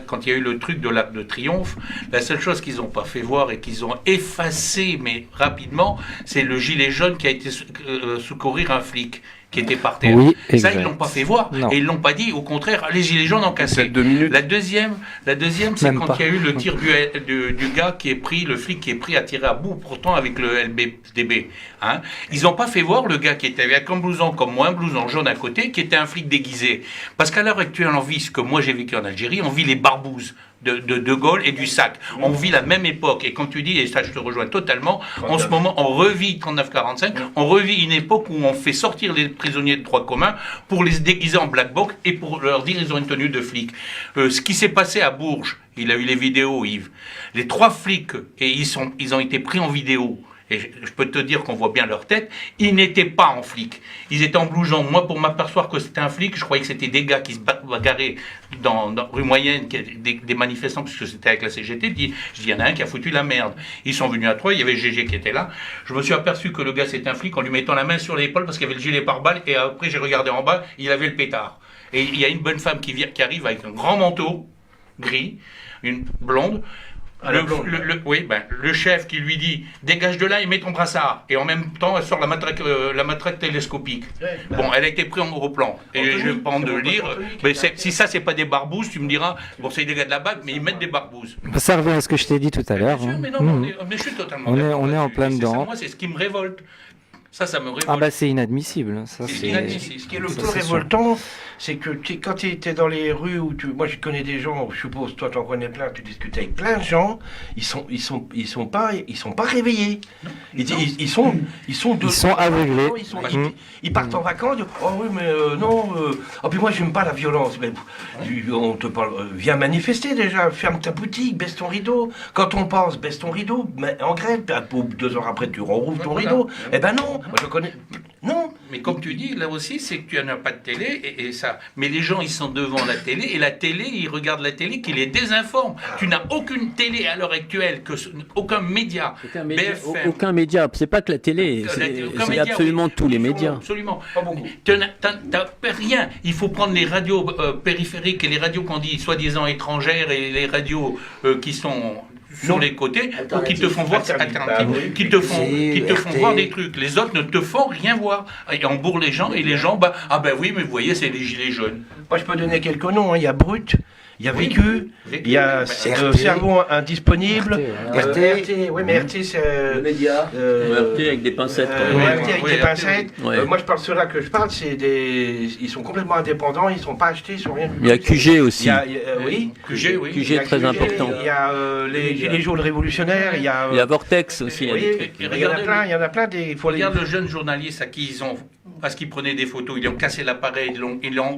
S7: quand il y a eu le truc de l'Arc de Triomphe, la seule chose qu'ils n'ont pas fait voir et qu'ils ont effacé, mais rapidement, c'est le gilet jaune qui a été secourir un flic qui était par terre.
S10: Oui,
S7: ça, ils l'ont pas fait voir.
S10: Non.
S7: Et ils l'ont pas dit. Au contraire, les gilets jaunes ont cassé.
S2: 2 minutes.
S7: La deuxième, c'est
S10: Même
S7: quand
S10: pas.
S7: il y a eu le tir du gars qui est pris, le flic qui est pris à tirer à bout, pourtant avec le LBDB. Hein. Ils n'ont pas fait voir le gars qui était avec un blouson comme moi, un blouson jaune à côté, qui était un flic déguisé. Parce qu'à l'heure actuelle, on vit ce que moi j'ai vécu en Algérie, on vit les barbouzes de Gaulle et du SAC. On vit la même époque. Et quand tu dis, et ça je te rejoins totalement, en ce moment on revit 39-45, on revit une époque où on fait sortir les prisonniers de droit commun pour les déguiser en black box et pour leur dire ils ont une tenue de flic. Ce qui s'est passé à Bourges, il a eu les vidéos, Yves. Les 3 flics, et ils ont été pris en vidéo. Et je peux te dire qu'on voit bien leur tête, ils n'étaient pas en flic. Ils étaient en blouson. Moi, pour m'apercevoir que c'était un flic, je croyais que c'était des gars qui se bagarraient dans rue Moyenne, des manifestants, puisque c'était avec la CGT. Je dis, il y en a un qui a foutu la merde. Ils sont venus à 3, il y avait GG qui était là. Je me suis aperçu que le gars, c'était un flic en lui mettant la main sur l'épaule parce qu'il y avait le gilet pare-balles. Et après, j'ai regardé en bas, il avait le pétard. Et il y a une bonne femme qui arrive avec un grand manteau, gris, une blonde.
S5: La blonde.
S7: Le chef qui lui dit dégage de là et mets ton brassard, et en même temps elle sort la matraque télescopique. Bon, elle a été prise au plan, et je vais pas en de lire, mais si ça c'est pas des barbouzes, tu me diras, bon c'est des gars de la BAC, mais ils mettent des barbouzes.
S10: Ça revient à ce que je t'ai dit tout à l'heure.
S7: Bien sûr,
S10: hein.
S7: mais non, mais je suis totalement d'accord
S10: On est en
S7: là-dessus.
S10: plein
S7: C'est
S10: dedans.
S7: ça, moi c'est ce qui me révolte. Ça me révolte.
S10: Ah bah c'est inadmissible. Ça,
S7: C'est inadmissible.
S5: Ce qui est le
S10: Ça,
S5: plus
S10: c'est sûr.
S5: révoltant, c'est que quand tu étais dans les rues où moi je connais des gens, je suppose toi tu en connais plein, tu discutes avec plein de gens, ils sont pas réveillés. Ils sont
S10: aveuglés.
S5: Ils partent en vacances. Ils disent, oh oui mais non. Oh puis moi j'aime pas la violence. Mais on te parle, viens manifester déjà, ferme ta boutique, baisse ton rideau. Quand on pense, baisse ton rideau, mais en grève. 2 heures après tu rouvres ton rideau. Eh ben non, moi je connais. Non.
S7: Mais comme tu dis, là aussi, c'est que tu n'as pas de télé et ça. Mais les gens, ils sont devant la télé et la télé, ils regardent la télé qui les désinforme. Tu n'as aucune télé à l'heure actuelle, aucun média. BFM.
S1: Aucun média, c'est pas que la télé,
S7: Aucun
S1: c'est
S7: média,
S1: absolument
S7: oui.
S1: tous les médias.
S7: Absolument. T'as rien. Il faut prendre les radios périphériques et les radios qu'on dit soi-disant étrangères et les radios qui sont sur les côtés, qui te font voir qui te font voir des trucs. Les autres ne te font rien voir. Et on bourre les gens et les gens, oui, mais vous voyez, c'est les gilets jaunes.
S5: Moi je peux donner quelques noms. Il y a Brut. Il y a Vécu, il y a Cerveau Indisponible, RT, oui mais RT c'est...
S3: Le média.
S1: RT avec des pincettes.
S5: RT avec des pincettes.
S1: Ouais.
S5: Moi je parle de ceux-là que je parle, ils sont complètement indépendants, ils ne sont pas achetés, ils sont rien du tout.
S1: Il y a QG aussi.
S5: Oui.
S7: QG, oui.
S1: QG est très important.
S5: Il y a les Gilets jaunes révolutionnaires, il y a...
S1: Il y a Vortex aussi.
S5: Oui, il y en a plein des...
S7: Regarde le jeune journaliste à qui ils ont... Parce qu'ils prenaient des photos, ils ont cassé l'appareil, ils l'ont...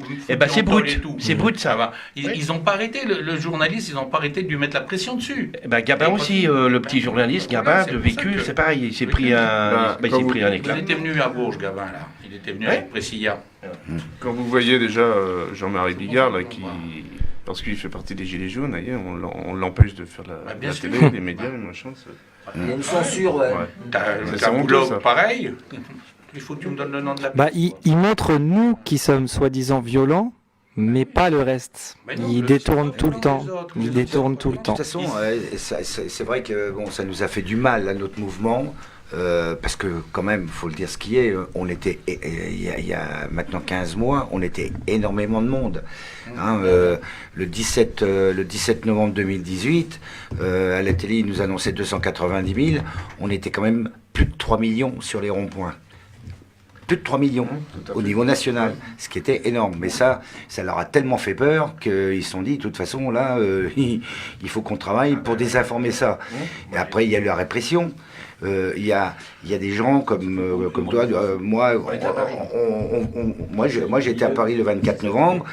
S5: c'est Brut, c'est Brut ça.
S7: va. Ils n'ont pas arrêté, le journaliste, ils n'ont pas arrêté de lui mettre la pression dessus.
S5: Gabin aussi, le petit journaliste, Gabin, de Vécu, c'est pareil, il s'est pris un éclat.
S7: Il était venu à Bourges, Gabin, là. Il était venu avec Pressilla.
S2: Quand vous voyez déjà Jean-Marie Bigard, là, parce qu'il fait partie des Gilets jaunes, on l'empêche de faire la
S7: sûr.
S2: télé, les médias, les machins.
S4: Il y a une censure, ouais.
S7: T'as un blog pareil. Il faut que tu me donnes le nom de la
S10: il montre nous qui sommes soi-disant violents, mais pas le reste. Il détourne tout le temps. Il détourne tout le temps.
S3: De toute façon, c'est vrai que ça nous a fait du mal à notre mouvement. Parce que quand même, il faut le dire ce qui est, il y a maintenant 15 mois, on était énormément de monde. Le 17 novembre 2018, à la télé, ils nous annonçaient 290 000, on était quand même plus de 3 millions sur les ronds-points. Plus de 3 millions au niveau national, ce qui était énorme. Mais ça leur a tellement fait peur qu'ils se sont dit, de toute façon, là, il faut qu'on travaille pour désinformer ça. Et après, il y a eu la répression. Il y a des gens comme toi, moi j'étais à Paris le 24 novembre.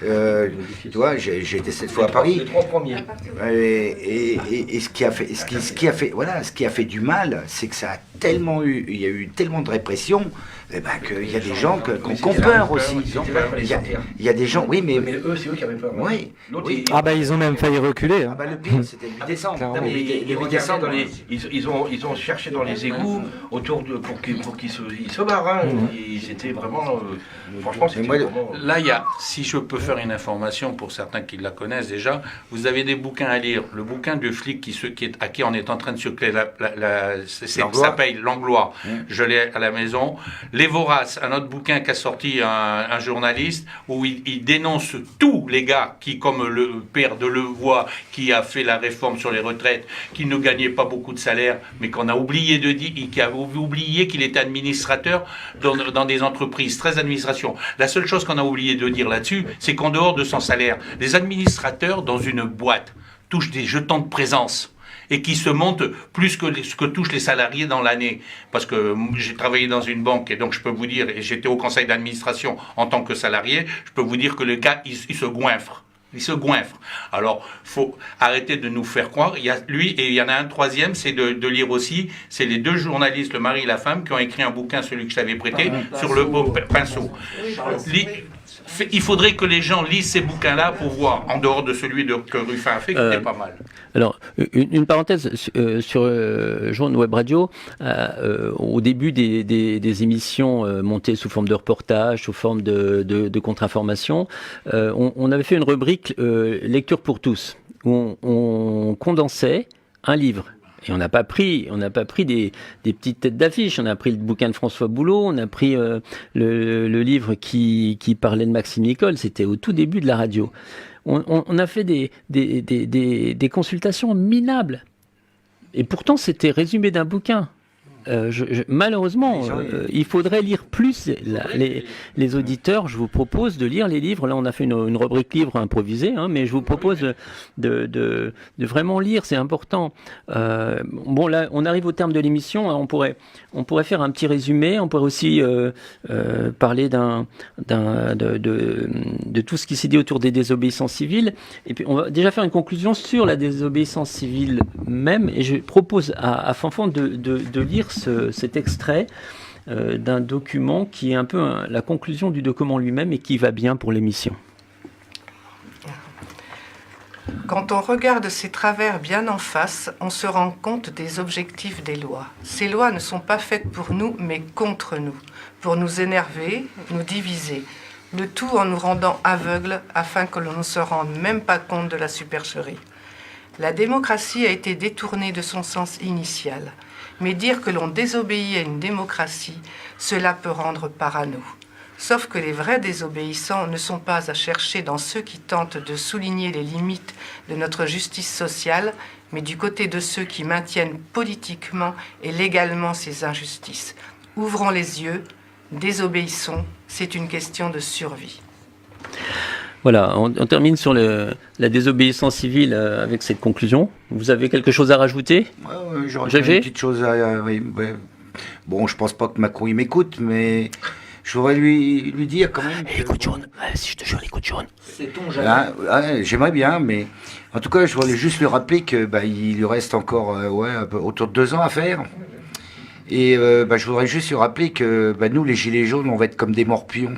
S3: Tu vois, j'ai été 7 fois à Paris.
S5: Les 3 premiers.
S3: Et ce qui a fait du mal, c'est que il y a eu tellement de répression, qu'il y a des gens qu'on peur aussi. Il y a des gens, oui, mais
S5: eux, c'est eux qui avaient peur.
S3: Oui.
S10: Ils ont même failli reculer. Hein.
S3: Le pire, c'était le 8 décembre.
S10: Clairement.
S3: Le 8 décembre,
S5: Ils ont cherché dans les égouts autour pour qu'ils se barrent. Hein. Ils étaient vraiment. Franchement, c'était vraiment.
S7: Là, si je peux faire une information pour certains qui la connaissent déjà, vous avez des bouquins à lire. Le bouquin du flic à qui on est en train de circuler, ça paye Langlois. Je l'ai à la maison. Les Voraces, un autre bouquin qu'a sorti un journaliste où il dénonce tous les gars qui, comme le père de Levoix, qui a fait la réforme sur les retraites, qui ne gagnait pas beaucoup de salaire, mais qu'on a oublié de dire, qui a oublié qu'il était administrateur dans des entreprises, 13 administrations. La seule chose qu'on a oublié de dire là-dessus, c'est qu'en dehors de son salaire, les administrateurs dans une boîte touchent des jetons de présence et qui se montent plus que ce que touchent les salariés dans l'année. Parce que j'ai travaillé dans une banque et donc je peux vous dire, et j'étais au conseil d'administration en tant que salarié, je peux vous dire que le gars, il se goinfre. Il se goinfre. Alors, faut arrêter de nous faire croire. Il y a lui et il y en a un troisième, c'est de lire aussi. C'est les 2 journalistes, le mari et la femme, qui ont écrit un bouquin, celui que je t'avais prêté, sur le beau pinceau. Il faudrait que les gens lisent ces bouquins-là pour voir, en dehors de celui que Ruffin a fait, qui était pas mal.
S1: Alors, une parenthèse sur Jaune Web Radio. Au début des émissions montées sous forme de reportage, sous forme de contre-information, on avait fait une rubrique lecture pour tous, où on condensait un livre. Et on n'a pas pris des petites têtes d'affiche. On a pris le bouquin de François Boulot, on a pris le livre qui parlait de Maxime Nicole. C'était au tout début de la radio. On a fait des consultations minables. Et pourtant, c'était résumé d'un bouquin. Malheureusement, il faudrait lire plus. Les auditeurs, je vous propose de lire les livres. Là, on a fait une rubrique livre improvisée, mais je vous propose de vraiment lire, c'est important. Bon, là, on arrive au terme de l'émission. On pourrait faire un petit résumé. On pourrait aussi parler de tout ce qui s'est dit autour des désobéissances civiles. Et puis, on va déjà faire une conclusion sur la désobéissance civile même. Et je propose à Fanfan de lire cet extrait d'un document qui est un peu la conclusion du document lui-même et qui va bien pour l'émission.
S8: Quand on regarde ces travers bien en face, on se rend compte des objectifs des lois. Ces lois ne sont pas faites pour nous, mais contre nous, pour nous énerver, nous diviser. Le tout en nous rendant aveugles afin que l'on ne se rende même pas compte de la supercherie. La démocratie a été détournée de son sens initial. Mais dire que l'on désobéit à une démocratie, cela peut rendre parano. Sauf que les vrais désobéissants ne sont pas à chercher dans ceux qui tentent de souligner les limites de notre justice sociale, mais du côté de ceux qui maintiennent politiquement et légalement ces injustices. Ouvrons les yeux, désobéissons, c'est une question de survie.
S1: Voilà, on termine sur la désobéissance civile avec cette conclusion. Vous avez quelque chose à rajouter ?
S3: J'aurais une petite chose à... Oui. Bon, je pense pas que Macron il m'écoute, mais je voudrais lui dire quand même...
S1: Écoute John, si je te jure, écoute John.
S3: Sait-on jamais. J'aimerais bien, mais en tout cas, je voulais juste lui rappeler que il lui reste encore un peu autour de 2 ans à faire. Et je voudrais juste lui rappeler que nous, les Gilets jaunes, on va être comme des morpions.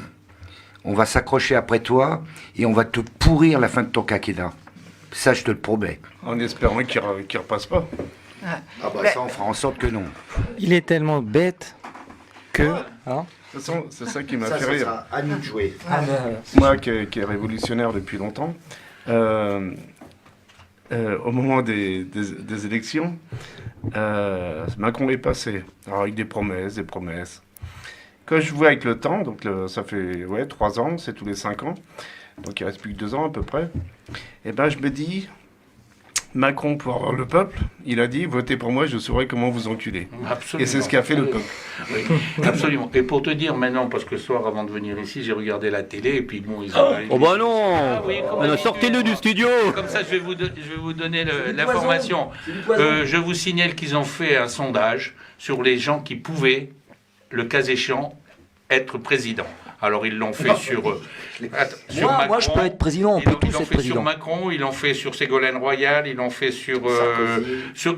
S3: On va s'accrocher après toi et on va te pourrir la fin de ton quinquennat. Ça, je te le promets.
S2: En espérant qu'il ne repasse pas.
S3: Ça, on fera en sorte que non.
S10: Il est tellement bête que...
S2: De toute façon, c'est ça qui m'a fait rire.
S3: Ça sera à nous de jouer.
S2: Moi, qui est révolutionnaire depuis longtemps, au moment des élections, Macron est passé. Alors, avec des promesses. Quand je vois avec le temps, donc ça fait 3 ans, c'est tous les 5 ans, donc il reste plus que 2 ans à peu près, et je me dis, Macron, pour avoir le peuple, il a dit, votez pour moi, je saurai comment vous enculer.
S7: Absolument.
S2: Et c'est ce qu'a fait le peuple.
S7: Oui, absolument. Et pour te dire maintenant, parce que ce soir, avant de venir ici, j'ai regardé la télé, et puis bon, ils ont...
S1: Oh bah non,
S7: oui,
S1: sortez-le du studio.
S7: Comme ça, je vais vous donner l'information. Je vous signale qu'ils ont fait un sondage sur les gens qui pouvaient, le cas échéant, être président. Alors ils l'ont fait sur Macron.
S4: Moi, je peux être président, on peut tous être
S7: président. Ils l'ont fait sur Macron, ils l'ont fait sur Ségolène Royal, ils l'ont fait sur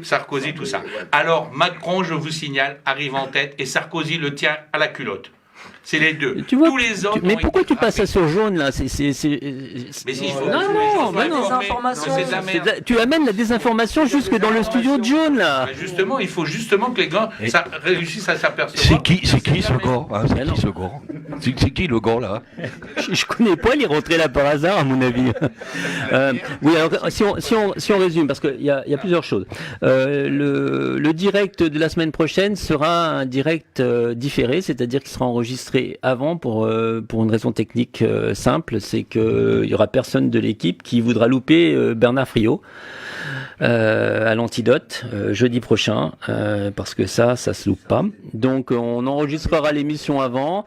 S7: Sarkozy, tout ça. Alors Macron, je vous signale, arrive en tête et Sarkozy le tient à la culotte. C'est les deux.
S1: Tu vois,
S7: tous les autres.
S1: Mais pourquoi tu passes ça sur Jaune là?
S7: Mais si, il faut.
S1: Non, tu amènes la désinformation jusque dans le studio de Jaune là.
S7: Mais justement, il faut justement que les gars réussissent à s'apercevoir.
S11: C'est qui ce gars C'est qui le gars là?
S1: Je connais pas, il est rentré là par hasard à mon avis. Oui, alors si on résume, parce qu'il y a plusieurs choses. Le direct de la semaine prochaine sera un direct différé, c'est-à-dire qu'il sera enregistré avant pour une raison technique simple, c'est qu'il y aura personne de l'équipe qui voudra louper Bernard Friot à l'Antidote jeudi prochain, parce que ça se loupe pas. Donc on enregistrera l'émission avant,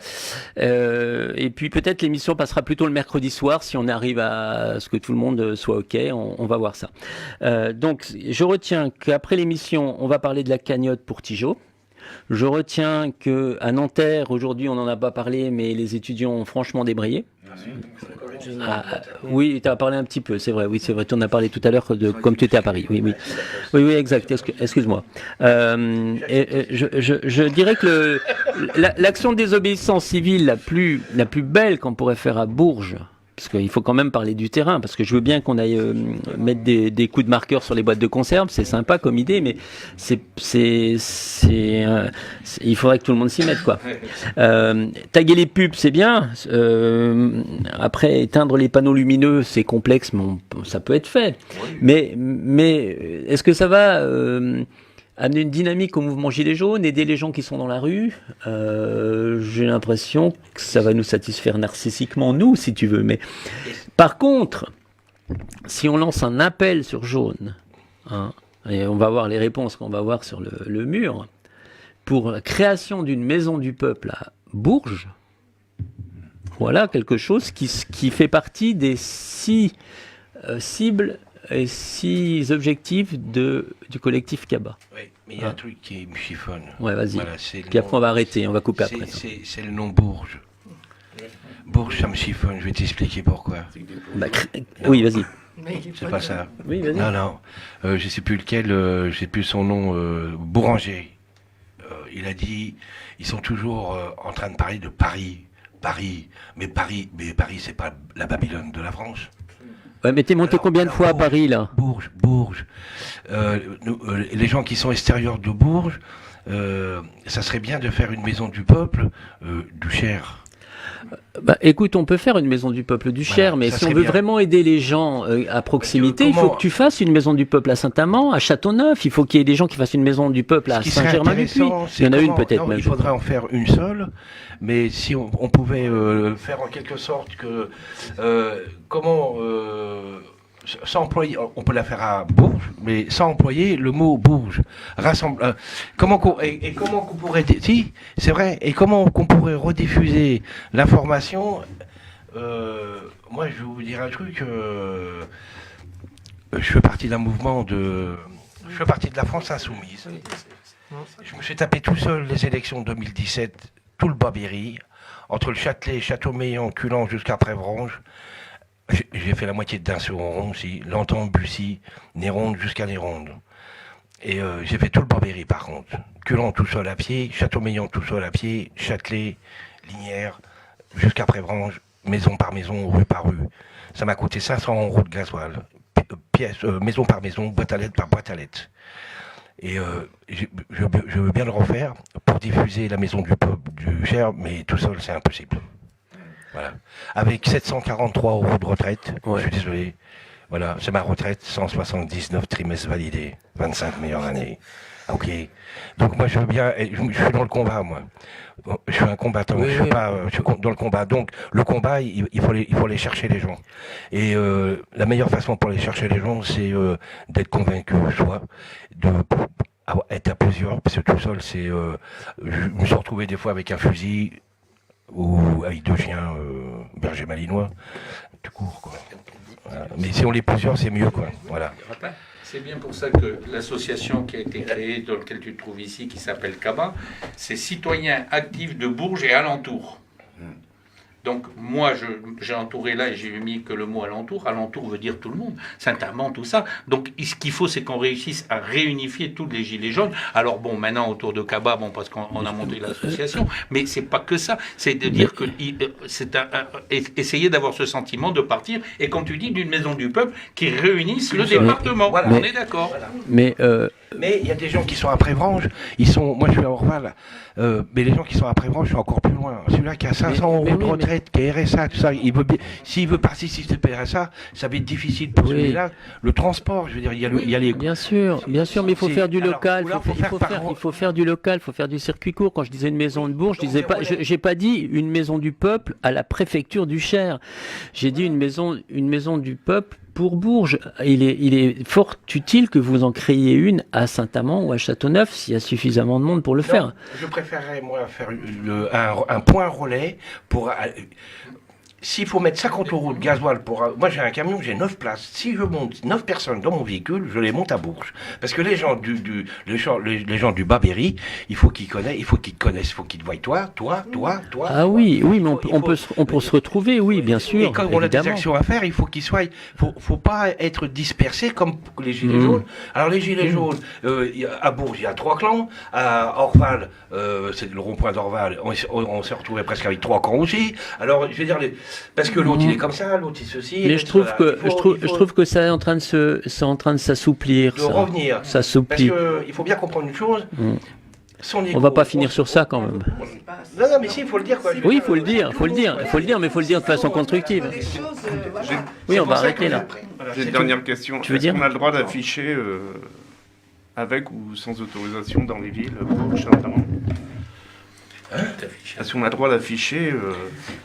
S1: et puis peut-être l'émission passera plutôt le mercredi soir si on arrive à ce que tout le monde soit ok. On va voir ça. Donc je retiens qu'après l'émission, on va parler de la cagnotte pour Tijo. Je retiens qu'à Nanterre, aujourd'hui, on n'en a pas parlé, mais les étudiants ont franchement débrayé. Oui, tu as parlé un petit peu, c'est vrai. Oui, c'est vrai. Tu en as parlé tout à l'heure comme tu étais à Paris. Oui, exact. Excuse-moi. Je dirais que l'action de désobéissance civile la plus belle qu'on pourrait faire à Bourges, parce qu'il faut quand même parler du terrain, parce que je veux bien qu'on aille mettre des coups de marqueur sur les boîtes de conserve, c'est sympa comme idée, mais il faudrait que tout le monde s'y mette, quoi. Taguer les pubs, c'est bien. Après, éteindre les panneaux lumineux, c'est complexe, mais ça peut être fait. Mais est-ce que ça va amener une dynamique au mouvement Gilets jaunes, aider les gens qui sont dans la rue? J'ai l'impression que ça va nous satisfaire narcissiquement, nous, si tu veux. Mais par contre, si on lance un appel sur jaune, et on va voir les réponses qu'on va voir sur le mur, pour la création d'une maison du peuple à Bourges, voilà quelque chose qui fait partie des 6 cibles et 6 objectifs du collectif Kaba.
S5: Oui, mais il y a un truc qui me chiffonne.
S1: Ouais, vas-y.
S5: Voilà,
S1: puis après, on va arrêter, on va couper après.
S5: C'est le nom Bourges. Bourges, ça me chiffonne, je vais t'expliquer pourquoi.
S1: Oui, vas-y.
S5: C'est pas ça.
S1: Oui, vas-y.
S5: Non, je sais plus lequel, je sais plus son nom, Bouranger. Il a dit, ils sont toujours en train de parler de Paris. Mais Paris, c'est pas la Babylone de la France.
S1: Ouais, mais t'es monté combien de fois à Paris, là?
S5: Bourges. Les gens qui sont extérieurs de Bourges, ça serait bien de faire une maison du peuple du Cher.
S1: Écoute, on peut faire une maison du peuple du Cher, mais si on veut vraiment aider les gens à proximité, il faut que tu fasses une maison du peuple à Saint-Amand, à Châteauneuf. Il faut qu'il y ait des gens qui fassent une maison du peuple à Saint-Germain-du-Puy. Il y en a une peut-être même.
S5: Il faudrait en faire une seule, mais si on pouvait faire en quelque sorte que sans employer, on peut la faire à Bourges, mais sans employer le mot Bourges. Comment qu'on pourrait, si, c'est vrai, et comment qu'on pourrait rediffuser l'information. Moi, je vais vous dire un truc. Je fais partie d'un mouvement je fais partie de la France insoumise. Je me suis tapé tout seul les élections de 2017, tout le Bas-Berry, entre le Châtelet, Châteaumeillan, Culan jusqu'à Prévrange. J'ai fait la moitié de Dain-sur-Ronde aussi, Lantan, Bussy, Néronde jusqu'à Néronde. Et j'ai fait tout le Barbéry par contre. Culan tout seul à pied, Châteaumeillan tout seul à pied, Châtelet, Linière, jusqu'à Prévrange, maison par maison, rue par rue. Ça m'a coûté 500 € de gasoil, maison par maison, boîte à lettres par boîte à lettres. Et je veux bien le refaire pour diffuser la maison du peuple du Cher, mais tout seul c'est impossible. Voilà. Avec 743 € de retraite, je suis désolé. Voilà, c'est ma retraite, 179 trimestres validés, 25 meilleures années. Ok. Donc moi je veux bien, je suis dans le combat moi. Je suis un combattant, je suis dans le combat. Donc le combat, il faut aller chercher les gens. Et la meilleure façon pour aller chercher les gens, c'est d'être convaincu, soit être à plusieurs, parce que tout seul, je me suis retrouvé des fois avec un fusil ou avec 2 chiens berger malinois, tout court quoi. Voilà. Mais si on est plusieurs, c'est mieux quoi. Voilà.
S7: C'est bien pour ça que l'association qui a été créée, dans laquelle tu te trouves ici, qui s'appelle CABA, c'est Citoyens Actifs de Bourges et Alentours. Donc moi, j'ai entouré là et j'ai mis que le mot alentour. Alentour veut dire tout le monde, Saint-Amand, tout ça. Donc ce qu'il faut, c'est qu'on réussisse à réunifier tous les gilets jaunes. Alors bon, maintenant autour de Kaba, parce qu'on a monté l'association, mais c'est pas que ça. C'est de dire que c'est essayer d'avoir ce sentiment de partir et, comme tu dis, d'une maison du peuple qui réunisse le département. Voilà. On est d'accord. Voilà.
S5: Mais il y a des gens qui sont à Prévrange. Moi, je suis à Orval. Mais les gens qui sont à Prévrange sont encore plus loin. Celui-là qui a 500 € de retraite, qui a RSA, tout ça, s'il veut participer à RSA, ça va être difficile pour celui-là. Le transport, je veux dire, il y a les...
S1: Bien sûr, mais il faut faire du local. Il faut faire du local, il faut faire du circuit court. Quand je disais une maison de Bourges, j'ai pas dit une maison du peuple à la préfecture du Cher. J'ai dit une maison du peuple pour Bourges. Il est fort utile que vous en créiez une à Saint-Amand ou à Châteauneuf s'il y a suffisamment de monde pour le faire.
S5: Je préférerais, moi, faire un point relais pour... s'il faut mettre 50 € de gasoil pour... Moi, j'ai un camion, j'ai 9 places. Si je monte 9 personnes dans mon véhicule, je les monte à Bourges. Parce que les gens les gens du Bas-Berry, il faut qu'ils connaissent, il faut qu'ils te voient toi.
S1: Ah oui, mais on peut se retrouver, oui, bien sûr.
S5: Et quand on a des
S1: évidemment.
S5: actions à faire, il faut qu'ils soient... Faut pas être dispersés comme les Gilets jaunes. Alors, les Gilets jaunes, à Bourges, il y a 3 clans. À Orval, c'est le rond-point d'Orval, on s'est retrouvé presque avec 3 camps aussi. Alors, je veux dire... Parce que l'autre il est comme ça, l'autre il ceci.
S1: Mais je trouve que ça est en train de s'assouplir.
S5: De revenir.
S1: Ça s'assouplit.
S5: Parce qu'il faut bien comprendre une chose.
S1: On va pas finir sur ça quand même.
S5: Non, mais si, il faut le dire quoi.
S1: Oui, il faut le dire, mais il faut le dire de façon constructive. Oui, on va arrêter là.
S2: J'ai une dernière question.
S1: Tu veux dire ?
S2: On a le droit d'afficher avec ou sans autorisation dans les villes pour Saint-Amand ? Est-ce qu'on a le droit d'afficher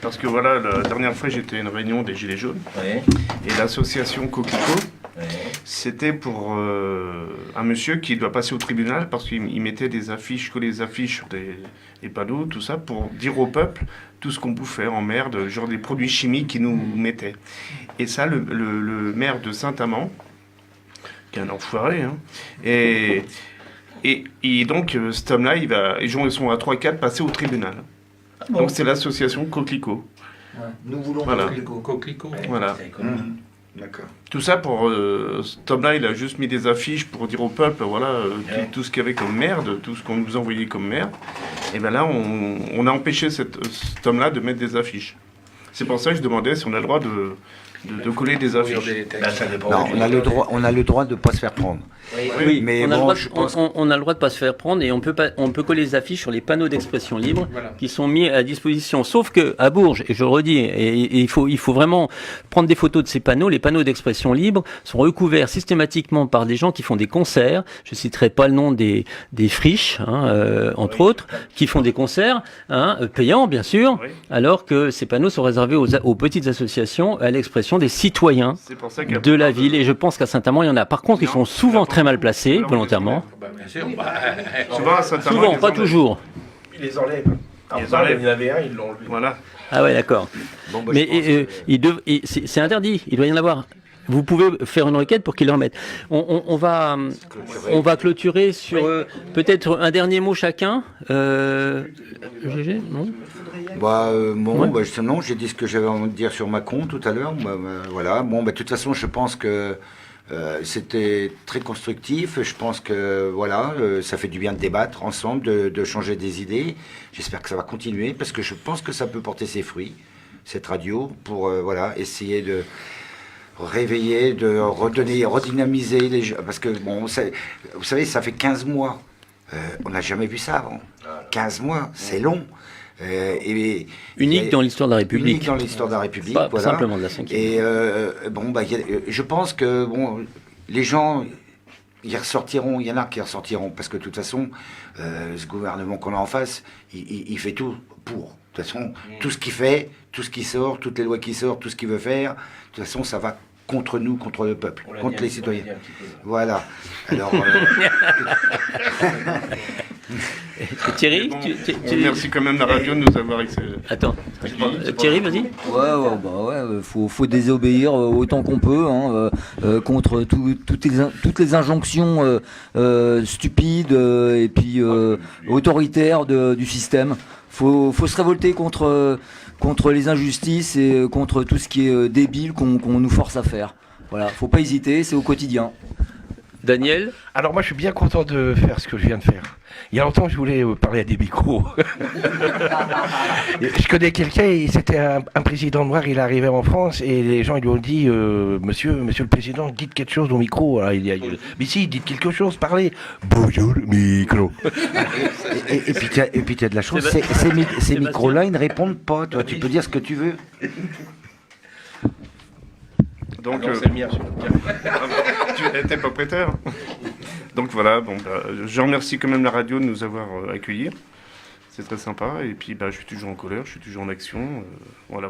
S2: parce que voilà, la dernière fois j'étais à une réunion des Gilets jaunes et l'association Coquelicot, c'était pour un monsieur qui doit passer au tribunal parce qu'il mettait des affiches, que les affiches sur des panneaux, tout ça, pour dire au peuple tout ce qu'on bouffait en merde, genre des produits chimiques qu'ils nous mettaient. Et ça, le maire de Saint-Amand, qui est un enfoiré, hein, et donc, cet homme-là, ils sont à 3-4 passer au tribunal. Ah bon. Donc, c'est l'association Coquelicot.
S3: Ouais. Nous voulons
S7: Coquelicot.
S2: Voilà.
S3: D'accord.
S2: Tout ça pour... cet homme-là, il a juste mis des affiches pour dire au peuple, voilà, tout ce qu'il y avait comme merde, tout ce qu'on nous envoyait comme merde. Et bien là, on a empêché cet homme-là de mettre des affiches. C'est pour ça que je demandais si on a le droit de coller des affiches.
S3: Non, on a le droit de ne pas se faire prendre.
S1: Oui,
S3: mais
S1: on a le droit de pas se faire prendre et on peut coller des affiches sur les panneaux d'expression libre qui sont mis à disposition. Sauf que à Bourges, et je le redis, et il faut vraiment prendre des photos de ces panneaux. Les panneaux d'expression libre sont recouverts systématiquement par des gens qui font des concerts. Je citerai pas le nom des friches, entre autres, qui font des concerts payants bien sûr, alors que ces panneaux sont réservés aux petites associations, à l'expression des citoyens de la ville. Et je pense qu'à Saint-Amand, il y en a. Par contre, ils sont souvent très mal placés, volontairement.
S7: Bien sûr.
S2: Souvent, à Saint-Amand,
S1: Souvent, pas toujours.
S5: Ils les enlèvent. Il y en avait un, ils l'ont enlevé.
S2: Voilà.
S1: Ah ouais, d'accord.
S3: Bon,
S1: mais c'est interdit, il doit y en avoir. Vous pouvez faire une requête pour qu'ils le remettent. On va clôturer sur peut-être un dernier mot chacun. GG, non ?
S3: Non, j'ai dit ce que j'avais envie de dire sur Macron tout à l'heure. Voilà. Bon, de toute façon, je pense que c'était très constructif. Je pense que ça fait du bien de débattre ensemble, de changer des idées. J'espère que ça va continuer parce que je pense que ça peut porter ses fruits, cette radio, pour essayer de réveiller, de redynamiser les gens. Parce que, vous savez, ça fait 15 mois. On n'a jamais vu ça avant. 15 mois, c'est long.
S1: Unique dans l'histoire de la République.
S3: Unique dans l'histoire de la République.
S1: Pas simplement de la 5e.
S3: Et je pense que les gens, ils ressortiront. Il y en a qui ressortiront parce que de toute façon, ce gouvernement qu'on a en face, il fait tout pour. De toute façon, tout ce qu'il fait, tout ce qui sort, toutes les lois qui sortent, tout ce qu'il veut faire, de toute façon, ça va contre nous, contre le peuple, contre les citoyens. Voilà. Alors.
S1: Thierry,
S2: merci quand même la radio de nous avoir excellé.
S1: Attends, Thierry, vas-y.
S4: Faut désobéir autant qu'on peut contre toutes les injonctions stupides et puis autoritaires du système. Faut se révolter contre les injustices et contre tout ce qui est débile qu'on nous force à faire. Voilà, faut pas hésiter, c'est au quotidien.
S1: Daniel ?
S5: Alors moi je suis bien content de faire ce que je viens de faire. Il y a longtemps que je voulais parler à des micros. Je connais quelqu'un, c'était un président noir, il est arrivé en France et les gens lui ont dit monsieur le président, dites quelque chose au micro. Alors, mais si, dites quelque chose, parlez. Bonjour, micro.
S3: Et puis tu as de la chance, ces micros-là, ils ne répondent pas. Toi, tu peux dire ce que tu veux.
S2: Donc,
S5: c'est le mien.
S2: Tu n'étais pas prêteur. Donc voilà, je remercie quand même la radio de nous avoir accueillis. C'est très sympa. Et puis je suis toujours en colère, je suis toujours en action. Voilà.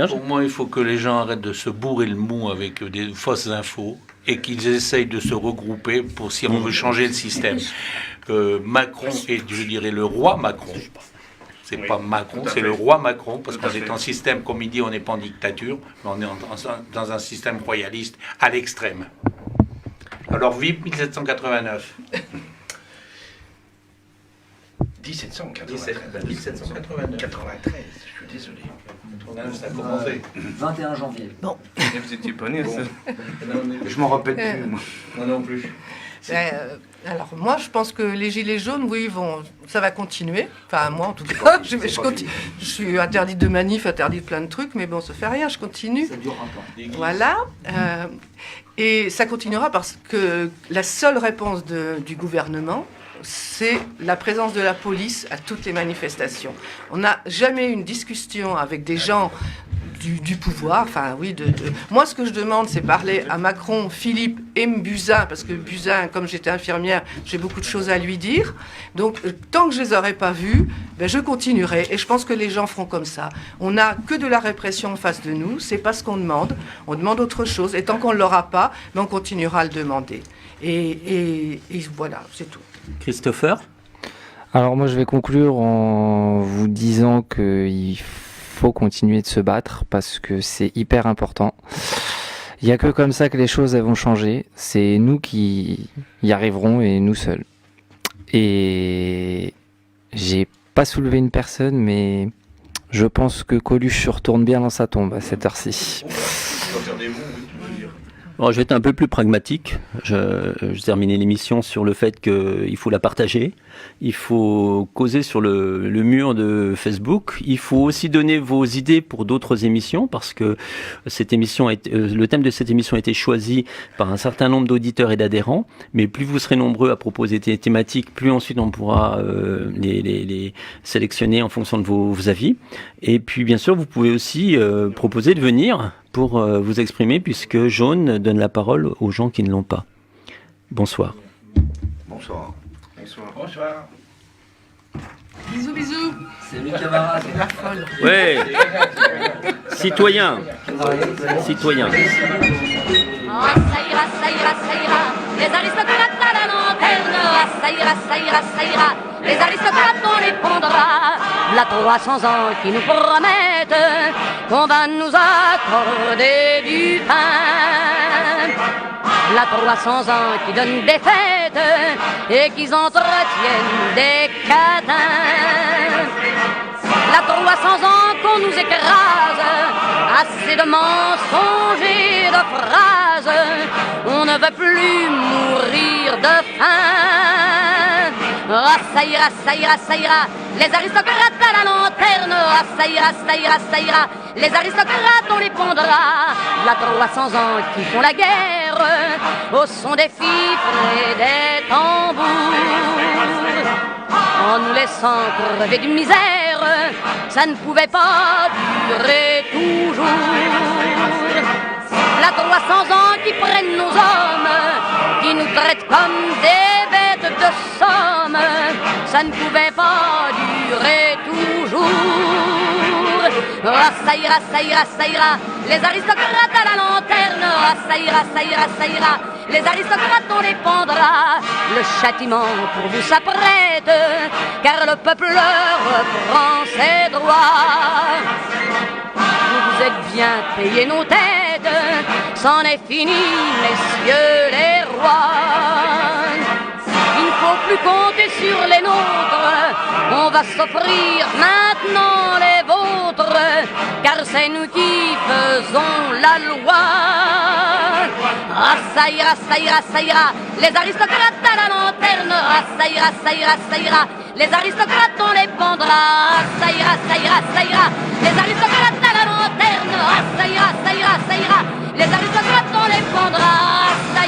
S7: Pour moi, il faut que les gens arrêtent de se bourrer le mou avec des fausses infos et qu'ils essayent de se regrouper pour si on veut changer le système. Macron est, je dirais, le roi Macron. C'est
S2: Oui,
S7: pas Macron,
S2: tout à
S7: c'est
S2: fait.
S7: le roi Macron, parce
S2: Tout à
S7: qu'on est
S2: fait.
S7: en système, comme il dit, on n'est pas en dictature, mais on est dans un système royaliste à l'extrême. Alors vive 1789.
S5: 1793.
S7: 1789.
S5: 93, je suis désolé.
S7: Ça a commencé.
S4: 21 janvier.
S2: Et vous étiez pas né, ça.
S3: Je m'en rappelle plus, moi.
S7: Moi non plus.
S8: Alors moi, je pense que les gilets jaunes, oui, ça va continuer. Enfin, moi en tout cas, je suis interdite de manif, interdite de plein de trucs, mais bon, ça fait rien, je continue.
S4: Ça dure un temps.
S8: Voilà. Et ça continuera parce que la seule réponse du gouvernement, c'est la présence de la police à toutes les manifestations. On n'a jamais eu une discussion avec des gens du pouvoir. Enfin, oui, moi, ce que je demande, c'est parler à Macron, Philippe et Buzyn, parce que Buzyn, comme j'étais infirmière, j'ai beaucoup de choses à lui dire. Donc, tant que je les aurai pas vus, ben, je continuerai. Et je pense que les gens feront comme ça. On n'a que de la répression en face de nous. C'est pas ce qu'on demande. On demande autre chose. Et tant qu'on ne l'aura pas, ben, on continuera à le demander. Et voilà, c'est tout.
S1: Christopher?
S6: Alors moi je vais conclure en vous disant qu'il faut continuer de se battre parce que c'est hyper important. Il n'y a que comme ça que les choses elles vont changer. C'est nous qui y arriverons et nous seuls. Et j'ai pas soulevé une personne, mais je pense que Coluche retourne bien dans sa tombe à cette heure-ci.
S1: Bon, je vais être un peu plus pragmatique. Je terminais l'émission sur le fait qu'il faut la partager. Il faut causer sur le mur de Facebook. Il faut aussi donner vos idées pour d'autres émissions parce que cette émission le thème de cette émission a été choisi par un certain nombre d'auditeurs et d'adhérents. Mais plus vous serez nombreux à proposer des thématiques, plus ensuite on pourra les sélectionner en fonction de vos avis. Et puis bien sûr, vous pouvez aussi proposer de venir pour vous exprimer, puisque Jaune donne la parole aux gens qui ne l'ont pas. Bonsoir.
S3: Bonsoir.
S2: Bonsoir.
S5: Bonsoir.
S8: Bisous, bisous.
S4: Salut camarades.
S8: C'est la folle.
S1: Ouais. Citoyens. Citoyens.
S12: Ah, ça ira, ça ira, ça ira. Les aristocrates à la lanterne. Ah, ça ira, ça ira, ça ira. Les aristocrates, on les pondra. La 300 ans qui nous promettent qu'on va nous accorder du pain. La 300 ans qui donnent des fêtes et qui entretiennent des catins. La 300 ans qu'on nous écrase, assez de mensonges et de phrases, on ne veut plus mourir de faim. Ah, ça ira, ça ira, ça ira, les aristocrates à la lanterne. Ah, ça ira, ça ira, ça ira, les aristocrates on les pondra. La 300 ans qui font la guerre au son des fifres et des tambours, en nous laissant crever d'une misère, ça ne pouvait pas durer toujours. La 300 ans qui prennent nos hommes, qui nous traitent comme des bêtes de somme, ça ne pouvait pas durer toujours. Ah, ça ira, ça ira, ça ira, les aristocrates à la lanterne. Ah, ça ira, ça ira, ça ira, les aristocrates on les pendra. Le châtiment pour vous s'apprête, car le peuple reprend ses droits. Vous êtes bien payés nos têtes, c'en est fini, messieurs les rois. Il ne faut plus compter sur les nôtres, on va s'offrir maintenant les vôtres, car c'est nous qui faisons la loi. Ah, ça ira, ça ira, ça ira, les aristocrates à la lanterne. Ah, ça ira, ça ira, ça ira, les aristocrates on les pendra. Ah, ça ira, ça ira, ça ira, les aristocrates à la lanterne. Ah, ça ira, ça ira, ça ira, les aristocrates on les pendra. Ah, ça